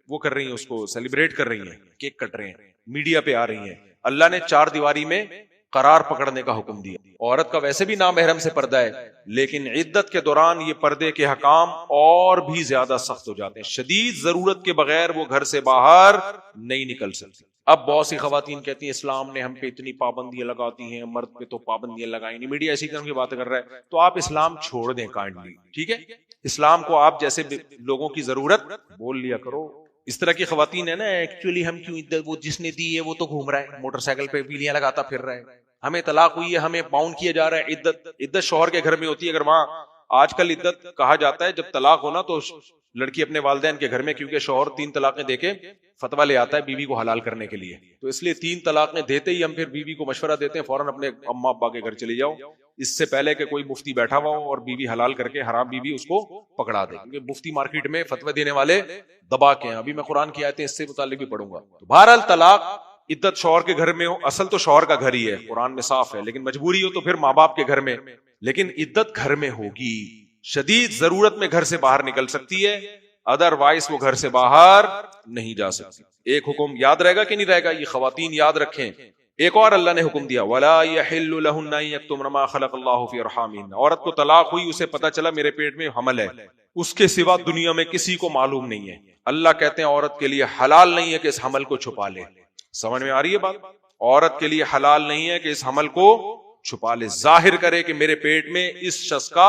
وہ کر رہی ہیں، اس کو سیلیبریٹ کر رہی ہیں، کیک کٹ رہے ہیں، میڈیا پہ آ رہی ہیں. اللہ نے 4 دیواری میں قرار پکڑنے کا حکم دیا. عورت کا ویسے بھی نامحرم سے پردہ ہے، لیکن عدت کے دوران یہ پردے کے حکام اور بھی زیادہ سخت ہو جاتے ہیں. شدید ضرورت کے بغیر وہ گھر سے باہر نہیں نکل سکتی. اب بہت سی خواتین کہتی ہیں اسلام نے ہم پہ اتنی پابندیاں لگاتی ہیں، مرد پہ تو پابندیاں لگائی نہیں. میڈیا اسی قسم کی باتیں کر رہا ہے. تو آپ اسلام چھوڑ دیں کائنڈلی، ٹھیک ہے؟ اسلام کو آپ جیسے لوگوں کی ضرورت بول لیا کرو. اس طرح کی خواتین ہے نا، ایکچولی ہم کیوں عدت، وہ جس نے دی ہے وہ تو گھوم رہا ہے موٹر سائیکل پہ بیلیاں لگاتا پھر رہا ہے، ہمیں طلاق ہوئی ہے ہمیں باؤنڈ کیا جا رہا ہے. عدت شوہر کے گھر میں ہوتی ہے. اگر وہاں آج کل عدت کہا جاتا ہے جب طلاق ہونا تو لڑکی اپنے والدین کے گھر میں، کیونکہ شوہر 3 طلاقیں دے کے فتویٰ لے آتا ہے بیوی کو حلال کرنے کے لیے، تو اس لیے 3 طلاقیں دیتے ہی ہم پھر بیوی کو مشورہ دیتے ہیں فوراً اپنے اماں ابا کے گھر چلی جاؤ، اس سے پہلے کہ کوئی مفتی بیٹھا ہوا ہو اور بیوی حلال کر کے حرام بیوی اس کو پکڑا دے. کیونکہ مفتی مارکیٹ میں فتوی دینے والے دبا کے ہیں. ابھی میں قرآن کی آیتیں اس سے متعلق بھی پڑھوں گا. تو بہرحال طلاق عدت شوہر کے گھر میں ہو، اصل تو شوہر کا گھر ہی ہے، قرآن میں صاف ہے، لیکن مجبوری ہو تو پھر ماں باپ کے گھر میں، لیکن عدت گھر میں ہوگی. شدید ضرورت میں گھر سے باہر نکل سکتی ہے، ادر وائز وہ گھر سے باہر نہیں جا سکتی. ایک حکم یاد رہے گا کہ نہیں رہے گا؟ یہ خواتین یاد رکھیں. ایک اور اللہ نے حکم دیا وَلَا يَحِلُّ لَهُنَّ أَن يَكْتُمْنَ مَا خَلَقَ اللَّهُ فِي أَرْحَامِهِنَّ. عورت کو طلاق ہوئی، اسے پتا چلا میرے پیٹ میں حمل ہے، اس کے سوا دنیا میں کسی کو معلوم نہیں ہے. اللہ کہتے ہیں عورت کے لیے حلال نہیں ہے کہ اس حمل کو چھپا لے. سمجھ میں آ رہی ہے بات؟ عورت کے لیے حلال نہیں ہے کہ اس حمل کو چھپا لے، ظاہر کرے کہ میرے پیٹ میں اس شخص کا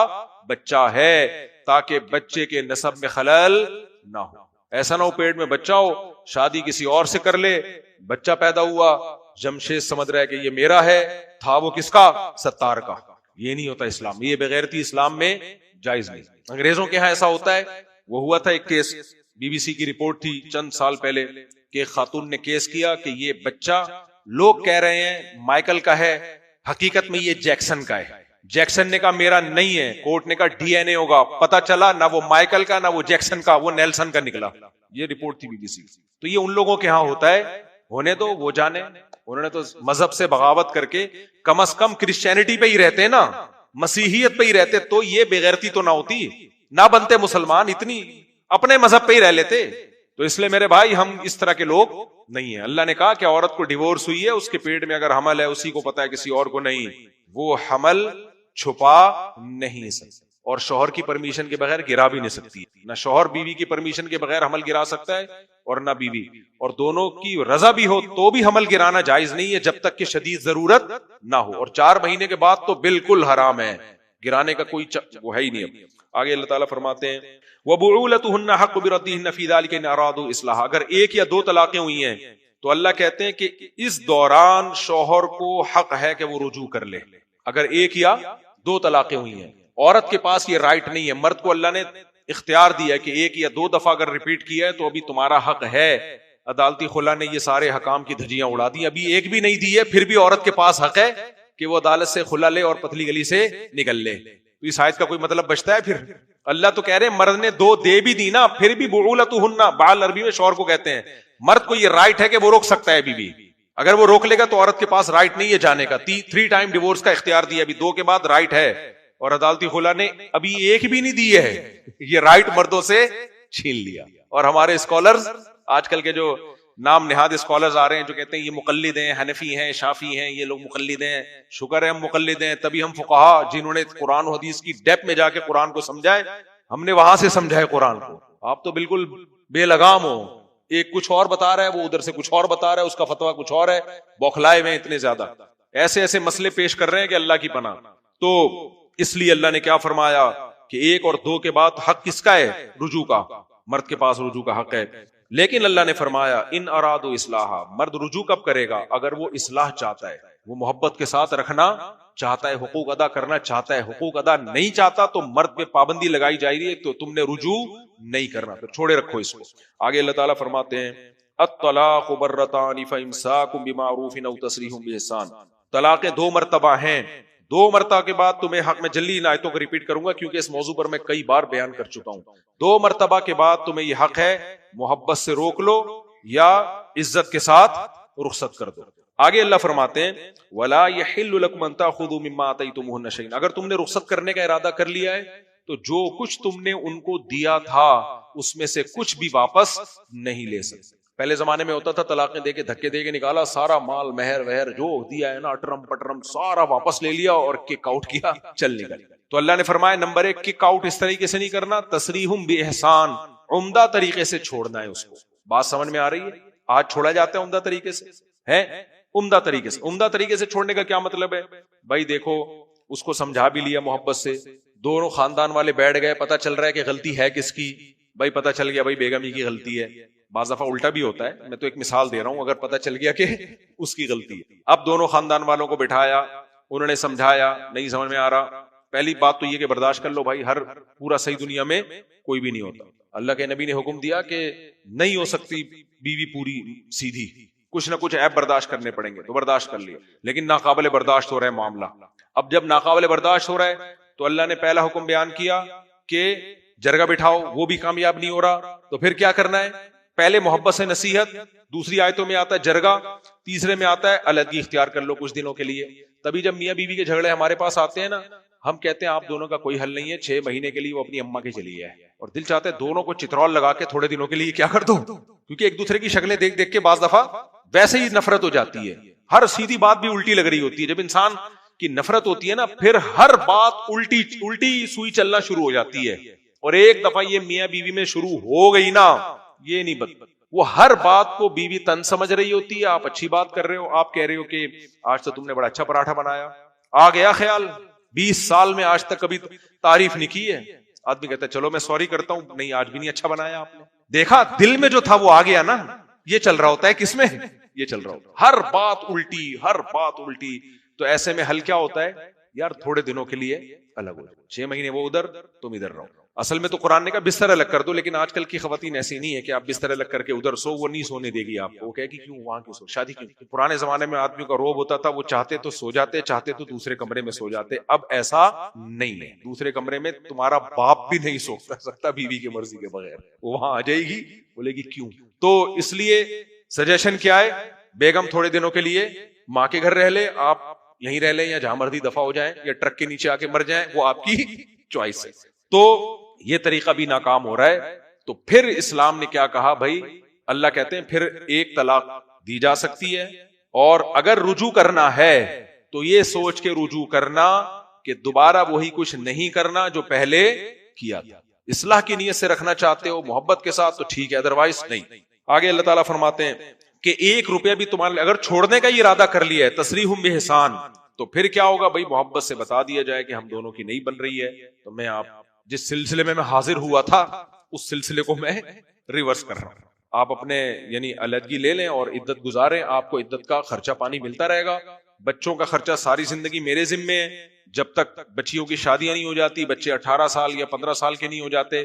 بچہ ہے، تاکہ بچے کے نسب میں خلل نہ ہو. ایسا نہ ہو پیٹ میں بچہ ہو، شادی کسی اور سے کر لے، بچہ پیدا ہوا، جمشید سمجھ رہا ہے کہ یہ میرا ہے، تھا وہ کس کا؟ ستار کا. یہ نہیں ہوتا اسلام، یہ بغیرتی اسلام میں جائز نہیں. انگریزوں کے ہاں ایسا ہوتا ہے. وہ ہوا تھا ایک کیس، BBC کی رپورٹ تھی چند سال پہلے کہ ایک خاتون نے کیس کیا کہ یہ بچہ لوگ کہہ رہے ہیں مائیکل کا ہے، حقیقت میں یہ جیکسن کا ہے. جیکسن نے کہا میرا نہیں ہے، کورٹ نے کہا DNA ہوگا، پتا چلا نہ وہ مائیکل کا نہ وہ جیکسن کا، وہ نیلسن کا نکلا. یہ رپورٹ تھی BBC. تو یہ ان لوگوں کے ہاں ہوتا ہے، ہونے تو وہ جانے. انہوں نے تو مذہب سے بغاوت کر کے کم از کم کرسچینٹی پہ ہی رہتے نا، مسیحیت پہ ہی رہتے تو یہ بغیرتی تو نہ ہوتی، نہ بنتے مسلمان، اتنی اپنے مذہب پہ ہی رہ لیتے. تو اس لیے میرے بھائی ہم اس طرح کے لوگ نہیں ہیں. اللہ نے کہا کہ عورت کو ڈیورس ہوئی ہے، اس کے پیٹ میں اگر حمل ہے، اسی کو پتا ہے، کسی اور کو نہیں، وہ حمل چھپا نہیں سکتی، اور شوہر کی پرمیشن کے بغیر گرا بھی نہیں سکتی. نہ شوہر بیوی کی پرمیشن کے بغیر حمل گرا سکتا ہے اور نہ بیوی، اور دونوں کی رضا بھی ہو تو بھی حمل گرانا جائز نہیں ہے جب تک کہ شدید ضرورت نہ ہو، اور 4 مہینے کے بعد تو بالکل حرام ہے، گرانے کا کوئی وہ ہے ہی نہیں. آگے اللہ تعالیٰ فرماتے ہیں وَبُعُولَتُهُنَّ حَقُّ بِرَدِّهِنَّ فِي ذَلِكَ إِنْ أَرَادُوا إِصْلَاحًا. اگر 1 یا 2 طلاقیں ہوئی ہیں تو اللہ کہتے ہیں کہ اس دوران شوہر کو حق ہے کہ وہ رجوع کر لے. اگر 1 یا 2 طلاقیں ہوئی ہیں، عورت کے پاس یہ رائٹ نہیں ہے. مرد کو اللہ نے اختیار دیا ہے کہ 1 یا 2 دفعہ اگر ریپیٹ کیا ہے تو ابھی تمہارا حق ہے. عدالتی خلا نے یہ سارے حکام کی دھجیاں اڑا دی، ابھی 1 بھی نہیں دی ہے، پھر بھی عورت کے پاس حق ہے کہ وہ عدالت سے خلا لے اور پتلی گلی سے نکل لے. تو اس آیت کا کوئی مطلب بچتا ہے؟ پھر اللہ تو کہہ رہے ہیں مرد نے 2 دے بھی دی نا، پھر بھی بعولتہن، بال عربی میں شوہر کو کہتے ہیں. مرد کو یہ رائٹ ہے کہ وہ روک سکتا ہے بیوی، اگر وہ روک لے گا تو عورت کے پاس رائٹ نہیں ہے جانے کا. 3 ٹائم ڈیورس کا اختیار دیا، ابھی 2 کے بعد رائٹ ہے، اور عدالتی خلا نے ابھی 1 بھی نہیں دی ہے، یہ رائٹ مردوں سے چھین لیا. اور ہمارے اسکالرز آج کل کے جو نام نہاد اسکالرز آ رہے ہیں جو کہتے ہیں یہ مقلد ہیں، حنفی ہیں، شافی ہیں، یہ لوگ مقلد ہیں. شکر ہے ہم مقلد ہیں، تبھی ہم فقہا جنہوں نے قرآن و حدیث کی ڈیپ میں جا کے قرآن کو سمجھائے، ہم نے وہاں سے سمجھا ہے قرآن کو. آپ تو بالکل بے لگام ہو، ایک کچھ اور بتا رہا ہے، وہ ادھر سے کچھ اور بتا رہا ہے، اس کا فتویٰ کچھ اور ہے، بوکھلائے ہوئے اتنے زیادہ ایسے ایسے مسئلے پیش کر رہے ہیں کہ اللہ کی پناہ. تو اس لیے اللہ نے کیا فرمایا کہ ایک اور دو کے بعد حق کس کا ہے؟ رجوع کا، مرد کے پاس رجوع کا حق ہے. لیکن اللہ نے فرمایا ان ارادوا اصلاحا، مرد رجوع کب کرے گا؟ اگر وہ اصلاح چاہتا ہے، وہ محبت کے ساتھ رکھنا چاہتا ہے، حقوق ادا کرنا چاہتا ہے. حقوق ادا نہیں چاہتا تو مرد پہ پابندی لگائی جا رہی ہے تو تم نے رجوع نہیں کرنا، پھر چھوڑے رکھو اس کو. آگے اللہ تعالیٰ فرماتے ہیں الطلاق مرتان فامساک بمعروف او تسریح باحسان. طلاقیں دو مرتبہ ہیں، دو مرتبہ کے بعد تمہیں حق میں جلدی ان آیتوں کو ریپیٹ کروں گا کیونکہ اس موضوع پر میں کئی بار بیان کر چکا ہوں. دو مرتبہ کے بعد تمہیں یہ حق ہے محبت سے روک لو یا عزت کے ساتھ رخصت کر دو. آگے اللہ فرماتے ہیں وَلَا يَحِلُّ لَكُمْ أَن تَأْخُذُوا مِمَّا آتَيْتُمُوهُنَّ شَيْئًا. اگر تم نے رخصت کرنے کا ارادہ کر لیا ہے تو جو کچھ تم نے ان کو دیا تھا اس میں سے کچھ بھی واپس نہیں لے سکتے. پہلے زمانے میں ہوتا تھا طلاقیں دے کے دھکے دے کے نکالا، سارا مال مہر وہر جو دیا ہے نا اٹرم پٹرم سارا واپس لے لیا اور کک آؤٹ کیا، چل نکل. تو اللہ نے فرمایا نمبر 1 کک آؤٹ اس طریقے سے نہیں کرنا، تسریحم باحسان، عمدہ طریقے سے چھوڑنا ہے اس کو. بات سمجھ میں آ رہی ہے؟ آج چھوڑا جاتا ہے عمدہ طریقے سے، ہے عمدہ طریقے سے. عمدہ طریقے سے چھوڑنے کا کیا مطلب ہے؟ بھائی دیکھو اس کو سمجھا بھی لیا محبت سے، دونوں خاندان والے بیٹھ گئے، پتہ چل رہا ہے کہ غلطی ہے کس کی؟ بھائی پتہ چل گیا بھائی بیگم ہی کی غلطی ہے. بعض دفعہ الٹا بھی ہوتا ہے، میں تو ایک مثال دے رہا ہوں، اگر پتہ چل گیا کہ اس کی غلطی ہے. اب دونوں خاندان والوں کو بٹھایا، انہوں نے سمجھایا، نہیں سمجھ میں آ رہا. پہلی بات تو یہ کہ برداشت کر لو بھائی، ہر پورا صحیح دنیا میں کوئی بھی نہیں ہوتا. اللہ کے نبی نے حکم دیا کہ نہیں ہو سکتی بیوی پوری سیدھی، کچھ نہ کچھ عیب برداشت کرنے پڑیں گے، تو برداشت کر لیا. لیکن ناقابل برداشت ہو رہا ہے معاملہ. اب جب ناقابل برداشت ہو رہا ہے تو اللہ نے پہلا حکم بیان کیا کہ جرگہ بٹھاؤ، وہ بھی کامیاب نہیں ہو رہا تو پھر کیا کرنا ہے؟ پہلے محبت سے نصیحت، دوسری آیتوں میں آتا ہے جرگہ، تیسرے میں آتا ہے علیحدگی اختیار کر لو کچھ دنوں کے لیے. تبھی جب میاں بیوی کے جھگڑے ہمارے پاس آتے ہیں نا، ہم کہتے ہیں آپ دونوں کا کوئی حل نہیں ہے، 6 مہینے کے لیے وہ اپنی اماں کے چلی ہے، اور دل چاہتا ہے دونوں کو چترول لگا کے تھوڑے دنوں کے لیے کیا کر دو، کیونکہ ایک دوسرے کی شکلیں دیکھ دیکھ کے بعض دفعہ ویسے ہی نفرت ہو جاتی ہے. ہر سیدھی بات بھی الٹی لگ رہی ہوتی ہے. جب انسان کی نفرت ہوتی ہے نا، پھر ہر بات الٹی سوئی چلنا شروع ہو جاتی ہے. اور ایک دفعہ یہ میاں بیوی میں شروع ہو گئی نا، یہ نہیں وہ ہر بات کو بیوی تن سمجھ رہی ہوتی ہے. آپ اچھی بات کر رہے ہو، آپ کہہ رہے ہو کہ آج تو تم نے بڑا اچھا پراٹھا بنایا، آ گیا خیال 20 سال میں آج تک کبھی تعریف نہیں کی ہے. آدمی کہتا ہے چلو میں سوری کرتا ہوں، نہیں آج بھی نہیں اچھا بنایا آپ نے. دیکھا دل میں جو تھا وہ آ گیا نا. یہ چل رہا ہوتا ہے کس میں؟ یہ چل رہا ہوتا ہے ہر بات الٹی، ہر بات الٹی. تو ایسے میں حل کیا ہوتا ہے؟ یار تھوڑے دنوں کے لیے الگ ہو جاؤ، 6 مہینے وہ ادھر تم ادھر رہو. اصل میں تو قرآن نے کہا بستر الگ کر دو، لیکن آج کل کی خواتین ایسی نہیں ہے کہ آپ بستر الگ کر کے ادھر سو، وہ نہیں سونے دے گی آپ کو. وہ کہے گی کیوں وہاں کیوں سو، شادی کیوں؟ پرانے زمانے میں آدمیوں کا روب ہوتا تھا، وہ چاہتے تو سو جاتے، چاہتے تو دوسرے کمرے میں سو جاتے. اب ایسا نہیں ہے، دوسرے کمرے میں تمہارا باپ بھی نہیں سو سکتا بیوی کی مرضی کے بغیر. وہ وہاں آ جائے گی، بولے گی کیوں. تو اس لیے سجیشن کیا ہے؟ بیگم تھوڑے دنوں کے لیے ماں کے گھر رہ لے، آپ یہیں رہ لیں یا جہاں مرضی دفع ہو جائیں یا ٹرک کے نیچے آ کے مر جائیں، وہ آپ کی چوائس ہے. تو یہ طریقہ بھی ناکام ہو رہا ہے. تو پھر اسلام نے کیا کہا بھائی؟ اللہ کہتے ہیں پھر ایک طلاق دی جا سکتی ہے، اور اگر رجوع کرنا ہے تو یہ سوچ کے رجوع کرنا کہ دوبارہ وہی کچھ نہیں کرنا جو پہلے کیا تھا. اصلاح کی نیت سے رکھنا چاہتے ہو محبت کے ساتھ تو ٹھیک ہے، ادروائز نہیں. آگے اللہ تعالیٰ فرماتے ہیں کہ 1 روپیہ بھی تمہارے اگر چھوڑنے کا یہ ارادہ کر لیا ہے تسریحم باحسان، تو پھر کیا ہوگا بھائی؟ محبت سے بتا دیا جائے کہ ہم دونوں کی نہیں بن رہی ہے، تو میں آپ جس سلسلے میں حاضر ہوا تھا اس سلسلے کو میں ریورس کر رہا ہوں. آپ اپنے یعنی علیحدگی لے لیں اور عدت گزاریں، آپ کو عدت کا خرچہ پانی ملتا رہے گا. بچوں کا خرچہ ساری زندگی میرے ذمے ہے، جب تک بچیوں کی شادیاں نہیں ہو جاتی، بچے 18 سال یا 15 سال کے نہیں ہو جاتے،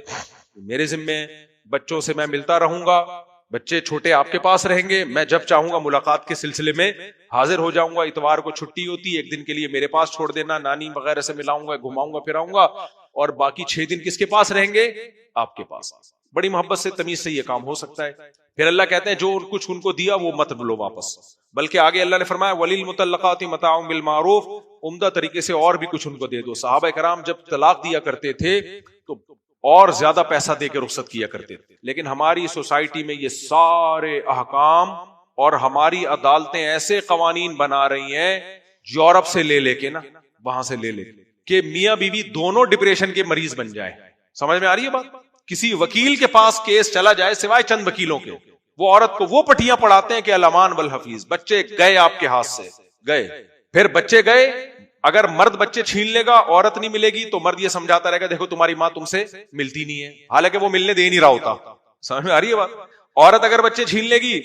میرے ذمے ہے. بچوں سے میں ملتا رہوں گا، بچے چھوٹے آپ کے پاس رہیں گے، میں جب چاہوں گا ملاقات کے سلسلے میں حاضر ہو جاؤں گا. اتوار کو چھٹی ہوتی ہے، 1 دن کے لیے میرے پاس چھوڑ دینا، نانی وغیرہ سے ملاؤں گا، گھماؤں گا، پھراؤں گا، اور باقی 6 دن کس کے پاس رہیں گے؟ آپ کے پاس. بڑی محبت سے تمیز سے یہ کام ہو سکتا ہے. پھر اللہ کہتے ہیں جو کچھ ان کو دیا وہ مت لو واپس، بلکہ آگے اللہ نے فرمایا وَلِلْمُطَلَّقَاتِ مَتَاعٌ بِالْمَعْرُوفِ، عمدہ طریقے سے اور بھی کچھ ان کو دے دو. صحابہ کرام جب طلاق دیا کرتے تھے تو اور زیادہ پیسہ دے کے رخصت کیا کرتے تھے، لیکن ہماری سوسائٹی میں یہ سارے احکام اور ہماری عدالتیں ایسے قوانین بنا رہی ہیں یورپ سے لے کے نا، وہاں سے لے کہ میاں بیوی دونوں ڈپریشن کے مریض بن جائے. سمجھ میں آ رہی ہے بات؟ کسی وکیل کے پاس کیس چلا جائے سوائے چند وکیلوں کے، وہ عورت کو وہ پٹیاں پڑھاتے ہیں کہ الامان والحفیظ، بچے گئے آپ کے ہاتھ سے، گئے. پھر بچے گئے، اگر مرد بچے چھین لے گا عورت نہیں ملے گی تو مرد یہ سمجھاتا رہے گا دیکھو تمہاری ماں تم سے ملتی نہیں ہے، حالانکہ وہ ملنے دے نہیں رہا ہوتا. سمجھ میں آ رہی ہے بات؟ عورت اگر بچے چھین لے گی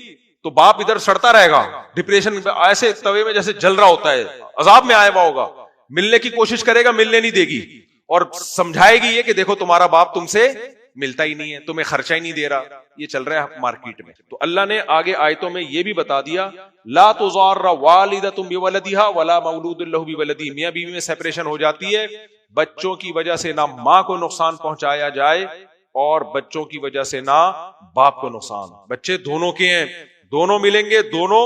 تو باپ ادھر سڑتا رہے گا ڈپریشن ایسے توے میں جیسے جل رہا ہوتا ہے، عذاب میں آیا ہوا ہوگا، ملنے کی کوشش کرے گا ملنے نہیں دے گی، اور سمجھائے گی یہ کہ دیکھو تمہارا باپ تم سے ملتا ہی نہیں ہے، تمہیں خرچہ ہی نہیں دے رہا. یہ چل رہا ہے مارکیٹ میں. تو اللہ نے آگے آیتوں میں یہ بھی بتا دیا لا تضار والدۃ بولدھا ولا مولود لہ بولدہ. میاں بیوی میں سیپریشن ہو جاتی ہے، بچوں کی وجہ سے نہ ماں کو نقصان پہنچایا جائے اور بچوں کی وجہ سے نہ باپ کو نقصان. بچے دونوں کے ہیں، دونوں ملیں گے، دونوں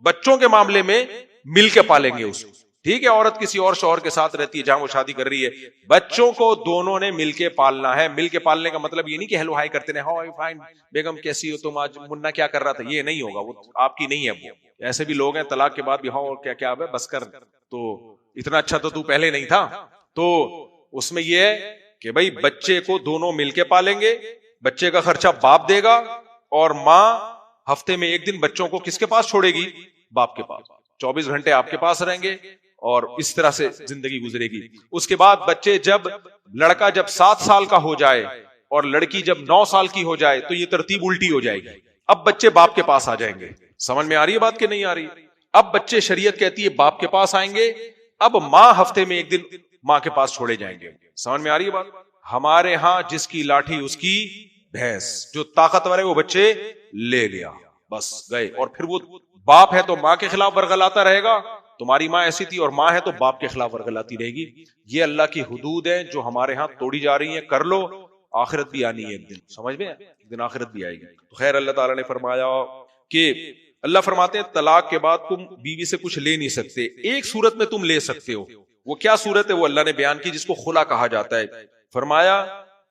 بچوں کے معاملے میں مل کے پالیں گے اس کو. ٹھیک ہے، عورت کسی اور شوہر کے ساتھ رہتی ہے جہاں وہ شادی کر رہی ہے، بچوں کو دونوں نے مل کے پالنا ہے. مل کے پالنے کا مطلب یہ نہیں کہ ہیلو ہائی کرتے رہے، ہاؤ فائن بیگم کیسی ہو تم، آج منا کیا کر رہا تھا، یہ نہیں ہوگا، وہ آپ کی نہیں ہے. وہ ایسے بھی لوگ ہیں طلاق کے بعد بھی ہاؤ کیا کیا ہے بس کر، تو اتنا اچھا تو پہلے نہیں تھا. تو اس میں یہ ہے کہ بھائی بچے کو دونوں مل کے پالیں گے، بچے کا خرچہ باپ دے گا، اور ماں ہفتے میں ایک دن بچوں کو کس کے پاس چھوڑے گی؟ باپ کے پاس. 24 گھنٹے آپ کے پاس رہیں گے اور اس طرح سے زندگی گزرے گی. اس کے بعد بچے جب لڑکا جب 7 سال کا ہو جائے اور لڑکی جب 9 سال کی ہو جائے تو یہ ترتیب الٹی ہو جائے گی. اب بچے باپ کے پاس آ جائیں گے. سمجھ میں آ رہی ہے بات کہ نہیں آ رہی؟ اب بچے شریعت کہتی ہے باپ کے پاس آئیں گے، اب ماں ہفتے میں ایک دن ماں کے پاس چھوڑے جائیں گے. سمجھ میں آ رہی ہے بات؟ ہمارے ہاں جس کی لاٹھی اس کی بھینس، جو طاقتور ہے وہ بچے لے گیا، بس گئے. اور پھر وہ باپ ہے تو ماں کے خلاف ورغلاتا رہے گا، تمہاری ماں ایسی تھی، اور ماں ہے تو باپ کے خلاف ورغلاتی رہے گی. یہ اللہ کی حدود ہیں جو ہمارے ہاں توڑی جا رہی ہیں. کر لو، آخرت بھی آنی ہے ایک دن. سمجھ میں ایک دن آخرت بھی آئے گی. تو خیر اللہ تعالیٰ نے فرمایا کہ اللہ فرماتے ہیں طلاق کے بعد تم بیوی سے کچھ لے نہیں سکتے، ایک صورت میں تم لے سکتے ہو. وہ کیا صورت ہے وہ اللہ نے بیان کی، جس کو خلا کہا جاتا ہے. فرمایا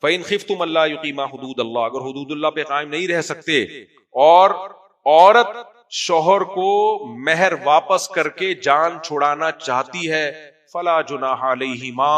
فَإِنْ خِفْتُمْ أَلَّا يُقِيمَا حُدُودَ اللَّهِ، اگر حدود اللہ پہ قائم نہیں رہ سکتے اور عورت شوہر کو مہر واپس کر کے جان چھڑانا چاہتی ہے، فلا جناح علیہما،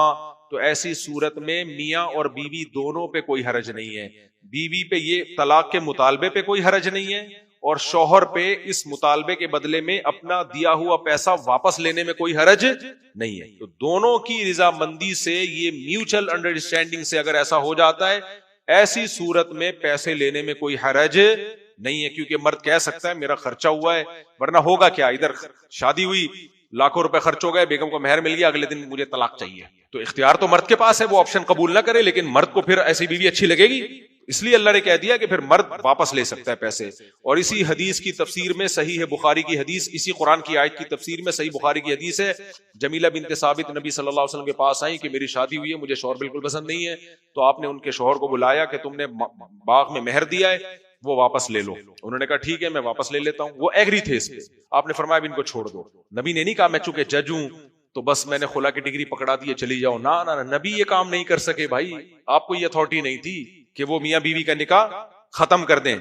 تو ایسی صورت میں میاں اور بیوی دونوں پہ کوئی حرج نہیں ہے. بیوی پہ یہ طلاق کے مطالبے پہ کوئی حرج نہیں ہے، اور شوہر پہ اس مطالبے کے بدلے میں اپنا دیا ہوا پیسہ واپس لینے میں کوئی حرج نہیں ہے. تو دونوں کی رضامندی سے، یہ میوچل انڈرسٹینڈنگ سے اگر ایسا ہو جاتا ہے، ایسی صورت میں پیسے لینے میں کوئی حرج نہیں ہے. کیونکہ مرد کہہ سکتا ہے میرا خرچہ ہوا ہے، ورنہ ہوگا کیا، ادھر شادی ہوئی، لاکھوں روپے خرچ ہو گئے، بیگم کو مہر مل گیا، اگلے دن مجھے طلاق چاہیے. تو اختیار تو مرد کے پاس ہے، وہ آپشن قبول نہ کرے، لیکن مرد کو پھر ایسی بیوی اچھی لگے گی، اس لیے اللہ نے کہہ دیا کہ پھر مرد واپس لے سکتا ہے پیسے. اور اسی حدیث کی تفسیر میں صحیح ہے بخاری کی حدیث، اسی قرآن کی آیت کی تفسیر میں صحیح بخاری کی حدیث ہے، جمیلہ بنت ثابت نبی صلی اللہ علیہ وسلم کے پاس آئیں کہ میری شادی ہوئی ہے، مجھے شوہر بالکل پسند نہیں ہے. تو آپ نے ان کے شوہر کو بلایا کہ تم نے باغ میں مہر دیا ہے، وہ واپس لے لو. انہوں نے کہا ٹھیک ہے میں واپس لے لیتا ہوں. وہ ایگری تھے اس پہ. آپ نے فرمایا اب ان کو چھوڑ دو. نبی نے نہیں کہا میں چونکہ جج ہوں تو بس میں نے خلا کی ڈگری پکڑا دی ہے چلی جاؤ، نہ نبی یہ کام نہیں کر سکے. بھائی آپ کو یہ اتھارٹی نہیں تھی کہ وہ میاں بیوی کا نکاح ختم کر دیں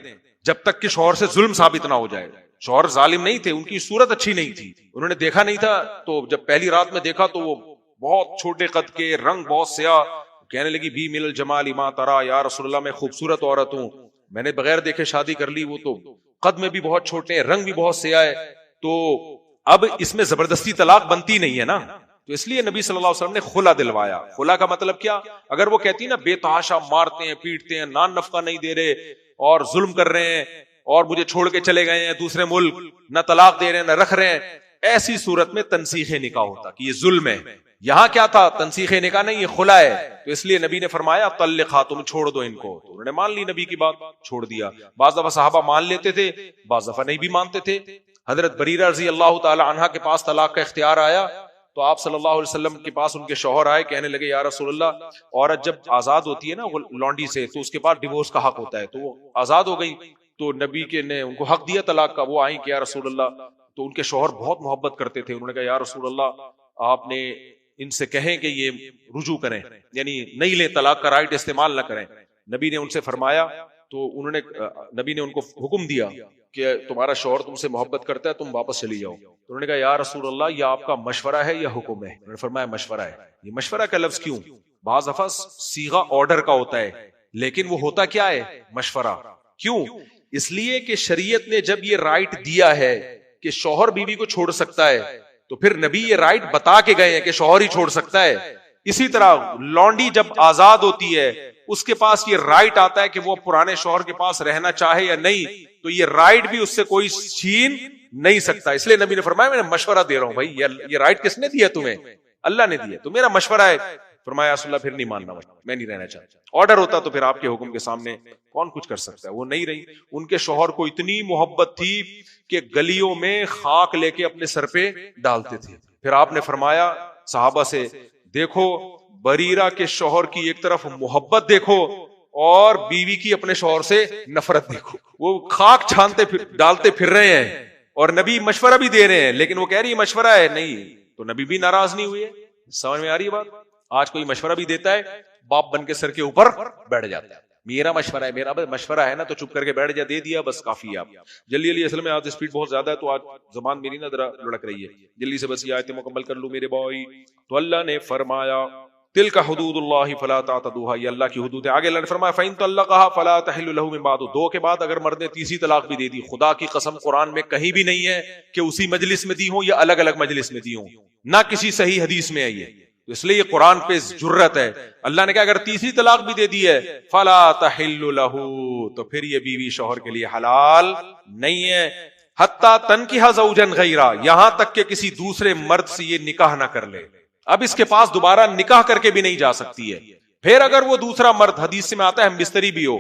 جب تک کہ شوہر سے ظلم ثابت نہ ہو جائے. شوہر ظالم نہیں تھے، ان کی صورت اچھی نہیں تھی، انہوں نے دیکھا نہیں تھا. تو جب پہلی رات میں دیکھا تو وہ بہت چھوٹے قد کے، رنگ بہت سیاہ، کہنے لگی بی مل الجمال ما ترا، یا رسول اللہ میں خوبصورت عورت ہوں، میں نے بغیر دیکھے شادی کر لی، وہ تو قد میں بھی بہت چھوٹے ہیں، رنگ بھی بہت سیاہ ہے. تو اب اس میں زبردستی طلاق بنتی نہیں ہے نا، تو اس لیے نبی صلی اللہ علیہ وسلم نے خلا دلوایا. خلا کا مطلب کیا؟ اگر وہ کہتی نا بے تحاشا مارتے ہیں، پیٹتے ہیں، نان نفقہ نہیں دے رہے اور ظلم کر رہے ہیں اور مجھے چھوڑ کے چلے گئے ہیں دوسرے ملک، نہ طلاق دے رہے ہیں نہ رکھ رہے ہیں، ایسی صورت میں تنسیخ نکاح ہوتا کہ یہ ظلم ہے. یہاں کیا تھا؟ تنسیخ نکاح نہیں، یہ خلا ہے. تو اس لیے نبی نے فرمایا طلقھا، تم چھوڑ دو ان کو. تو انہوں نے مان لی نبی کی بات، چھوڑ دیا. بعض دفعہ صحابہ مان لیتے تھے، بعض دفعہ نہیں بھی مانتے تھے. حضرت بریرہ رضی اللہ تعالی عنہا کے پاس طلاق کا اختیار آیا تو آپ صلی اللہ علیہ وسلم کے پاس ان کے شوہر آئے، کہنے لگے یا رسول اللہ، عورت جب آزاد ہوتی ہے نا لونڈی سے تو اس کے بعد ڈیورس کا حق ہوتا ہے، تو وہ آزاد ہو گئی تو نبی کے نے ان کو حق دیا طلاق کا. وہ آئیں کہ یا رسول اللہ، تو ان کے شوہر بہت محبت کرتے تھے، انہوں نے کہا یا رسول اللہ آپ نے ان سے کہیں کہ یہ رجوع کریں، یعنی نہیں لیں، طلاق کا رائٹ استعمال نہ کریں. نبی نے ان سے فرمایا، تو انہوں نے نبی نے ان کو حکم دیا کہ تمہارا شوہر تم سے محبت کرتا ہے، تم واپس چلی جاؤ. تو انہوں نے کہا یا رسول اللہ یہ آپ کا مشورہ ہے یا حکم ہے؟ انہوں نے فرمایا مشورہ ہے. یہ مشورہ کا لفظ کیوں؟ بعض دفعہ صیغہ آرڈر کا ہوتا ہے لیکن وہ ہوتا کیا ہے؟ مشورہ. کیوں؟ اس لیے کہ شریعت نے جب یہ رائٹ دیا ہے کہ شوہر بیوی کو چھوڑ سکتا ہے تو پھر نبی یہ رائٹ بتا کے گئے ہیں کہ شوہر ہی چھوڑ سکتا ہے. اسی طرح لونڈی جب آزاد ہوتی ہے اس کے پاس یہ رائٹ آتا ہے کہ وہ پرانے شوہر کے پاس رہنا چاہے یا نہیں, تو یہ رائٹ بھی اس سے کوئی چھین نہیں سکتا. اس لیے نبی نے فرمایا میں مشورہ دے رہا ہوں بھائی, یہ رائٹ کس نے دیا تمہیں؟ اللہ نے دیا, تو میرا مشورہ ہے. فرمایا رسول اللہ پھر نہیں ماننا, میں نہیں رہنا چاہتا. آرڈر ہوتا تو پھر آپ کے حکم کے سامنے کون کچھ کر سکتا ہے. وہ نہیں رہی. ان کے شوہر کو اتنی محبت تھی کہ گلیوں میں خاک لے کے اپنے سر پہ ڈالتے تھے. پھر آپ نے فرمایا صحابہ سے, دیکھو بریرہ کے شوہر کی ایک طرف محبت دیکھو اور بیوی کی اپنے شوہر سے نفرت دیکھو. وہ خاک چھانتے ڈالتے پھر رہے ہیں اور نبی مشورہ بھی دے رہے ہیں, لیکن وہ کہہ رہی ہے مشورہ ہے نہیں, تو نبی بھی ناراض نہیں ہوئے. سمجھ میں آ رہی ہے بات؟ آج کوئی مشورہ بھی دیتا ہے, باپ بن کے سر کے اوپر بیٹھ جاتا ہے, میرا مشورہ ہے, میرا مشورہ ہے نا, تو چپ کر کے بیٹھ جا, دے دیا بس کافی ہے. آپ جلدی جلدی, اصل میں آج اسپیڈ بہت زیادہ ہے تو آج زبان میری نا ذرا لڑک رہی ہے, جلدی سے بس یہ آیتیں مکمل کر لوں میرے بھائی. تو اللہ نے فرمایا تلک حدود اللہ فلا تعتدوها, یہ اللہ کی حدود ہے. آگے اللہ نے فرمایا فإن طلقها فلا تحل له من بعد, دو کے بعد اگر مرد نے تیسری طلاق بھی دے دی, خدا کی قسم قرآن میں کہیں بھی نہیں ہے کہ اسی مجلس میں دی ہوں یا الگ الگ مجلس میں دی ہوں, نہ کسی صحیح حدیث میں آئی ہے. اس لیے یہ قرآن پہ جرت ہے. اللہ نے کہا اگر تیسری طلاق بھی دے دی ہے فلا تحل له, تو پھر یہ بیوی شوہر کے لیے حلال نہیں ہے. حتی تنکح زوجا غیرہ, یہاں تک کہ کسی دوسرے مرد سے یہ نکاح نہ کر لے. اب اس کے پاس دوبارہ نکاح کر کے بھی نہیں جا سکتی ہے. پھر اگر وہ دوسرا مرد, حدیث سے میں آتا ہے ہم بستری بھی ہو,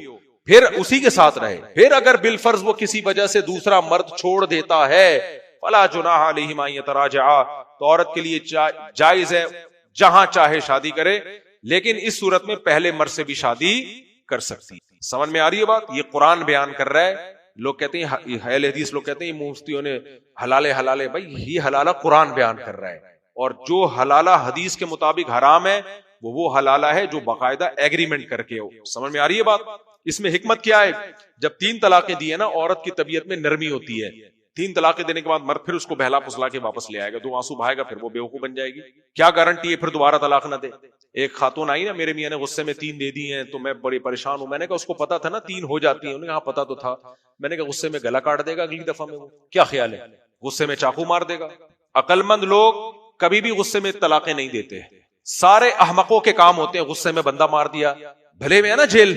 پھر اسی کے ساتھ رہے. پھر اگر بالفرض وہ کسی وجہ سے دوسرا مرد چھوڑ دیتا ہے فلا جناح علیہما ان یتراجعا, تو عورت کے لیے جائز ہے جہاں چاہے شادی کرے, لیکن اس صورت میں پہلے مرد سے بھی شادی کر سکتی. سمجھ میں آ رہی ہے بات؟ یہ قرآن بیان کر رہا ہے. لوگ کہتے ہیں اہل حدیث لوگ کہتے ہیں مفتیوں نے حلال, بھائی یہ حلالہ قرآن بیان کر رہا ہے, اور جو حلالہ حدیث کے مطابق حرام ہے وہ حلالہ ہے جو باقاعدہ ایگریمنٹ کر کے ہو. سمجھ میں آ رہی ہے بات؟ اس میں حکمت کیا ہے؟ جب 3 طلاقیں دی ہے نا, عورت کی طبیعت میں نرمی ہوتی ہے. 3 طلاقیں دینے کے بعد مرد پھر اس کو بہلا پھسلا کے واپس لے آئے گا, 2 آنسو بہائے گا, پھر وہ بیوقوف بن جائے گی. کیا گارنٹی ہے پھر دوبارہ طلاق نہ دے؟ ایک خاتون آئی نا, میرے میاں نے غصے میں 3 دے دی ہیں تو میں بڑی پریشان ہوں. میں نے کہا اس کو پتا تھا نا 3 ہو جاتی ہیں؟ انہوں نے کہا پتا تو تھا. میں نے کہا غصے میں گلا کاٹ دے گا اگلی دفعہ میں, وہ کیا خیال ہے؟ غصے میں چاقو مار دے گا؟ عقل مند لوگ کبھی بھی غصے میں طلاقیں نہیں دیتے. سارے احمقوں کے کام ہوتے ہیں, غصے میں بندہ مار دیا, بھلے میں ہے نا جیل,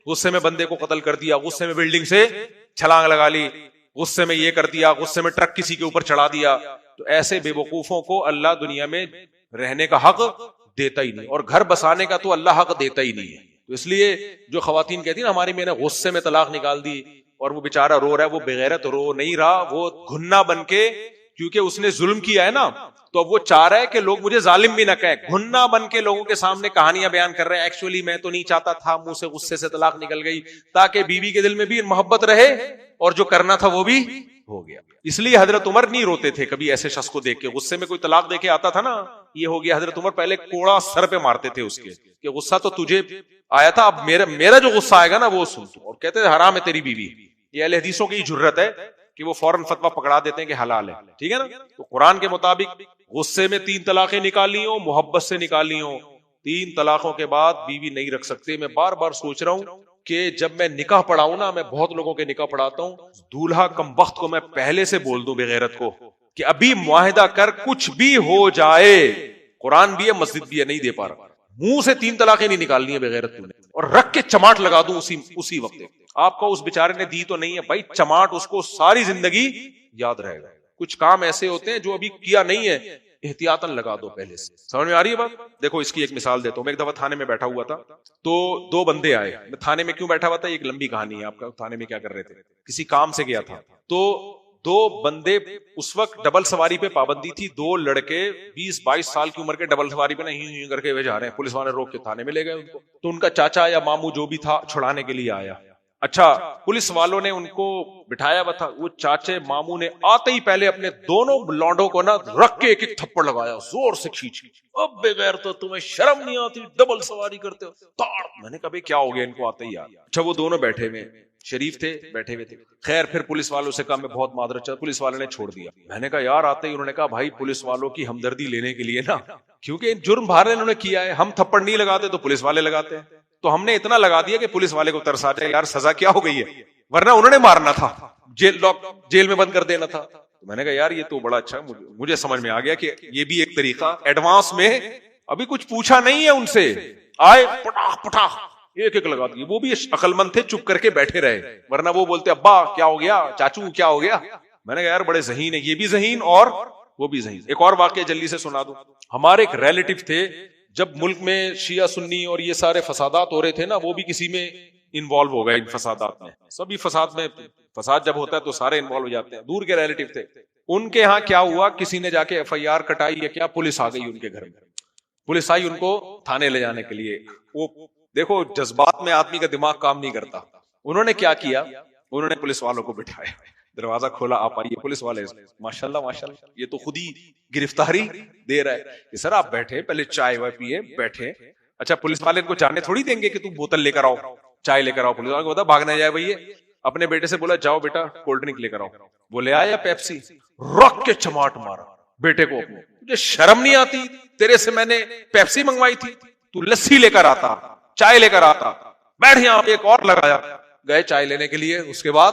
غصے میں بندے کو قتل کر دیا, غصے میں بلڈنگ سے چھلانگ لگا لی, غصے میں یہ کر دیا, غصے میں ٹرک کسی کے اوپر چڑھا دیا. تو ایسے بے وقوفوں کو اللہ دنیا میں رہنے کا حق دیتا ہی نہیں, اور گھر بسانے کا تو اللہ حق دیتا ہی نہیں ہے. تو اس لیے جو خواتین کہتی ہیں نا ہماری میں نے غصے میں طلاق نکال دی, اور وہ بیچارہ رو رہا ہے, وہ بغیرت رو نہیں رہا, وہ گھنا بن کے, کیونکہ اس نے ظلم کیا ہے نا, تو اب وہ چاہ رہا ہے کہ لوگ مجھے ظالم بھی نہ کہیں, گھنا بن کے لوگوں کے سامنے کہانیاں بیان کر رہے ہیں, ایکچولی میں تو نہیں چاہتا تھا, منہ سے غصے سے طلاق نکل گئی, تاکہ بیوی کے دل میں بھی محبت رہے اور جو کرنا تھا وہ بھی ہو گیا. اس لیے حضرت عمر نہیں روتے تھے کبھی ایسے شخص کو دیکھ کے. غصے میں کوئی طلاق دے کے آتا تھا نا, یہ ہو گیا, حضرت عمر پہلے کوڑا سر پہ مارتے تھے اس کے کہ غصہ تو تجھے آیا تھا, اب میرا جو غصہ آئے گا نا وہ سن تو, اور کہتے تھے حرام ہے تیری بیوی. یہ اہل حدیثوں کی جرت ہے کہ وہ فوراً فتویٰ پکڑا دیتے ہیں کہ حلال ہے. ٹھیک ہے نا؟ تو قرآن کے مطابق غصے میں 3 طلاقیں نکالی ہوں, محبت سے نکالی ہوں, 3 طلاقوں کے بعد بیوی نہیں رکھ سکتے. میں بار بار سوچ رہا ہوں کہ جب میں نکاح پڑھاؤں نا, میں بہت لوگوں کے نکاح پڑھاتا ہوں, دولہا کم بخت کو میں پہلے سے بول دوں بغیرت کو کہ ابھی معاہدہ کر, کچھ بھی ہو جائے, قرآن بھی ہے مسجد بھی ہے, نہیں دے پا رہا, منہ سے 3 طلاقیں نہیں نکالنی ہے بغیرت نے, اور رکھ کے چماٹ لگا دوں اسی وقت. آپ کو اس بیچارے نے دی تو نہیں ہے بھائی, چماٹ اس کو ساری زندگی یاد رہے گا. کچھ کام ایسے ہوتے ہیں جو ابھی کیا نہیں ہے, احتیاطاً لگا دو پہلے سے. سمجھ میں آ رہی ہے بات؟ دیکھو اس کی ایک مثال دیتا ہوں. میں ایک دفعہ تھانے میں بیٹھا ہوا تھا, تو 2 بندے آئے. میں تھانے میں کیوں بیٹھا ہوا تھا, ایک لمبی کہانی ہے آپ کا. تھانے میں کیا کر رہے تھے, کسی کام سے گیا تھا. تو 2 بندے, اس وقت ڈبل سواری پہ پابندی تھی, 2 لڑکے 20-22 سال کی عمر کے ڈبل سواری پہ نہیں کر کے جا رہے ہیں. پولیس والے روک کے تھانے میں لے گئے ان کو. تو ان کا چاچا یا ماموں جو بھی تھا چھڑانے کے لیے آیا. اچھا, پولیس والوں نے ان کو بٹھایا ہوا تھا. وہ چاچے ماموں نے آتے ہی پہلے اپنے دونوں لونڈوں کو نا رکھ کے ایک تھپڑ لگایا, زور سے کھینچ کے. اب بغیر تو تمہیں شرم نہیں آتی, ڈبل سواری کرتے ہو, تاڑ. میں نے کہا بھائی کیا ہو گیا ان کو آتے ہی. اچھا, وہ دونوں بیٹھے ہوئے شریف تھے, بیٹھے ہوئے تھے. خیر پھر پولیس والوں سے کہا میں بہت معذرت چاہتا, پولیس والوں نے چھوڑ دیا. میں نے کہا یار, آتے ہی انہوں نے کہا بھائی پولیس والوں کی ہمدردی لینے کے لیے نا, کیونکہ جرم بھارے انہوں نے کیا ہے, ہم تھپڑ نہیں لگاتے تو پولیس والے لگاتے ہیں, تو ہم نے اتنا لگا دیا کہ پولیس والے کو ترس آ جائے, یار سزا کیا ہو گئی ہے, ورنہ انہوں نے مارنا تھا, جیل میں بند کر دینا تھا. تو میں نے کہا یار یہ تو بڑا اچھا, مجھے سمجھ میں آ گیا کہ یہ بھی ایک طریقہ ایڈوانس میں, ابھی کچھ پوچھا نہیں ہے ان سے, آئے پٹاخ پٹاخ ایک ایک لگا دی. وہ بھی عقل مند تھے, چپ کر کے بیٹھے رہے, ورنہ وہ بولتے ابا کیا ہو گیا, چاچو کیا ہو گیا. میں نے کہا یار بڑے ذہین ہے, یہ بھی ذہین اور وہ بھی ذہین. ایک اور واقعہ جلدی سے سنا دوں. ہمارے ایک ریلیٹو تھے, جب ملک میں شیعہ سنی اور یہ سارے فسادات ہو رہے تھے نا, وہ بھی کسی میں انوالو ہو گئے ان فسادات میں. سبھی فساد میں, فساد جب ہوتا ہے تو سارے انوالو ہو جاتے ہیں. دور کے ریلیٹو تھے, ان کے ہاں کیا ہوا, کسی نے جا کے ایف آئی آر کٹائی یا کیا, پولیس آ گئی ان کے گھر میں. پولیس آئی ان کو تھانے لے جانے کے لیے. وہ دیکھو جذبات میں آدمی کا دماغ کام نہیں کرتا. انہوں نے کیا کیا, انہوں نے پولیس والوں کو بٹھایا, دروازہ کھولا, آپ آئیے. پولیس والے ماشاءاللہ ماشاءاللہ, یہ تو خود ہی گرفتاری دے رہا ہے کہ سر آپ بیٹھے, پہلے چائے وائے پیے, بیٹھے. اچھا پولیس والے ان کو جانے تھوڑی دیں گے کہ تم بوتل لے کر آؤ, چائے لے کر آؤ. پولیس والے کو بتا بھاگنا جائے بھائی, اپنے بیٹے سے بولا جاؤ بیٹا کولڈ ڈرنک لے کر آؤ. وہ لے آیا پیپسی, رکھ کے چماٹ مارا بیٹے کو. مجھے شرم نہیں آتی, تیرے سے میں نے پیپسی منگوائی تھی, تو لسی لے کر آتا, چائے لے کر آتا. بیٹھ یہاں, ایک اور لگایا. گئے چائے لینے کے لیے, اس کے بعد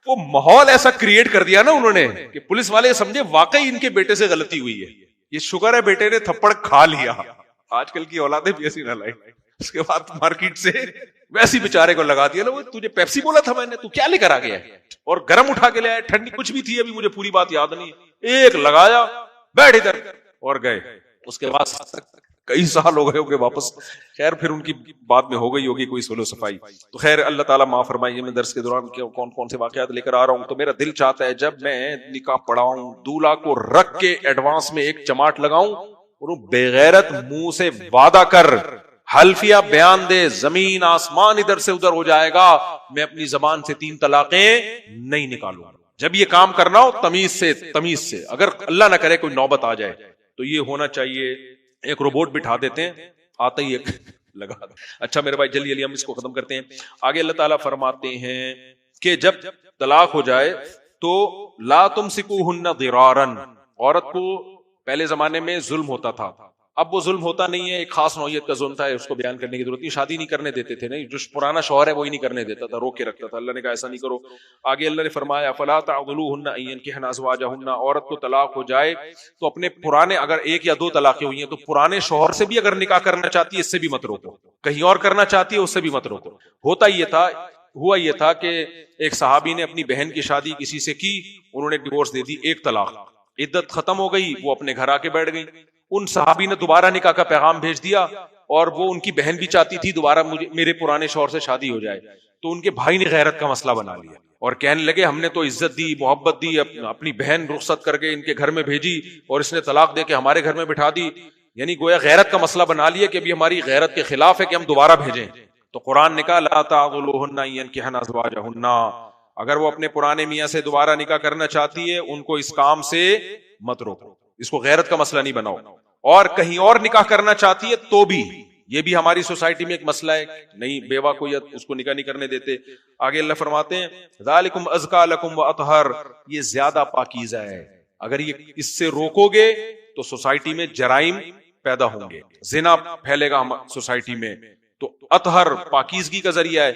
وہ ماحول ایسا کریٹ کر دیا نا انہوں نے کہ پولیس والے سمجھے واقعی ان کے بیٹے سے غلطی ہوئی ہے. یہ شکر ہے بیٹے نے تھپڑ کھا لیا. آج کل کی اولادیں بھی ایسی نہ لائیں. اس کے بعد مارکیٹ سے ویسی بیچارے کو لگا دیا نا, وہ تجھے پیپسی بولا تھا میں نے, تو کیا لے کر آ گیا ہے, اور گرم اٹھا کے لے آئے, ٹھنڈی کچھ بھی تھی, ابھی مجھے پوری بات یاد نہیں. ایک لگایا, بیٹھ ادھر, اور گئے. اس کے بعد کئی سال ہو گئے ہو گئے واپس. خیر پھر ان کی بعد میں ہو گئی ہوگی کوئی سلو صفائی. تو خیر اللہ تعالیٰ معاف فرمائیے. میں درس کے دوران کون کون سے واقعات لے کر آ رہا ہوں, تو میرا دل چاہتا ہے جب میں نکاح پڑھاؤں, دولہا کو رکھ کے ایڈوانس میں ایک چماٹ لگاؤں, اور بغیرت منہ سے وعدہ کر حلفیہ بیان دے, زمین آسمان ادھر سے ادھر ہو جائے گا, میں اپنی زبان سے 3 طلاقیں نہیں نکالوں. جب یہ کام کرنا ہو تمیز سے, تمیز سے. اگر اللہ نہ کرے کوئی نوبت آ جائے تو یہ ہونا چاہیے. ایک روبوٹ بٹھا دیتے ہیں, آتا ہی ایک لگا. اچھا میرے بھائی جلدی جلدی ہم اس کو ختم کرتے ہیں. آگے اللہ تعالیٰ فرماتے ہیں کہ جب طلاق ہو جائے تو لا تمسکوہن ضرارا. عورت کو پہلے زمانے میں ظلم ہوتا تھا, اب وہ ظلم ہوتا نہیں ہے. ایک خاص نوعیت کا ظلم تھا, اس کو بیان کرنے کی ضرورت نہیں. شادی نہیں کرنے دیتے تھے, نہیں, جو پرانا شوہر ہے وہی نہیں کرنے دیتا تھا, روک کے رکھتا تھا. اللہ نے کہا ایسا نہیں کرو. آگے اللہ نے فرمایا فلا تعضلوهن ان ينكحن ازواجهن. عورت کو طلاق ہو جائے تو اپنے پرانے, اگر 1 یا 2 طلاقیں ہوئی ہیں تو پرانے شوہر سے بھی اگر نکاح کرنا چاہتی ہے اس سے بھی مت روکو, کہیں اور کرنا چاہتی ہے اس سے بھی مت روکو. ہوا یہ تھا کہ ایک صحابی نے اپنی بہن کی شادی کسی سے کی, انہوں نے ڈیورس دے دی, 1 طلاق, عدت ختم ہو گئی, وہ اپنے گھر آ کے بیٹھ گئی. ان صحابی نے دوبارہ نکاح کا پیغام بھیج دیا, اور وہ ان کی بہن بھی چاہتی تھی دوبارہ میرے پرانے شوہر سے شادی ہو جائے. تو ان کے بھائی نے غیرت کا مسئلہ بنا لیا اور کہنے لگے ہم نے تو عزت دی, محبت دی, اپنی بہن رخصت کر کے ان کے گھر میں بھیجی, اور اس نے طلاق دے کے ہمارے گھر میں بٹھا دی. یعنی گویا غیرت کا مسئلہ بنا لیا کہ ابھی ہماری غیرت کے خلاف ہے کہ ہم دوبارہ بھیجیں. تو قرآن نے کہا لا تعضلوهن ان ينكحن ازواجهن. اگر وہ اپنے پرانے میاں سے دوبارہ نکاح کرنا چاہتی ہے ان کو اس کام سے مت روکو, اس کو غیرت کا مسئلہ نہیں بناؤ. اور کہیں اور نکاح کرنا چاہتی ہے تو بھی, یہ بھی ہماری سوسائٹی میں ایک مسئلہ ہے, نہیں بیوہ کو اس کو نکاح نہیں کرنے دیتے. آگے اللہ فرماتے ہیں ذالکم ازکا لکم واطہر. یہ زیادہ پاکیزہ ہے. اگر یہ اس سے روکو گے تو سوسائٹی میں جرائم پیدا ہوں گے, زنا پھیلے گا سوسائٹی میں, تو اطہر پاکیزگی کا ذریعہ ہے.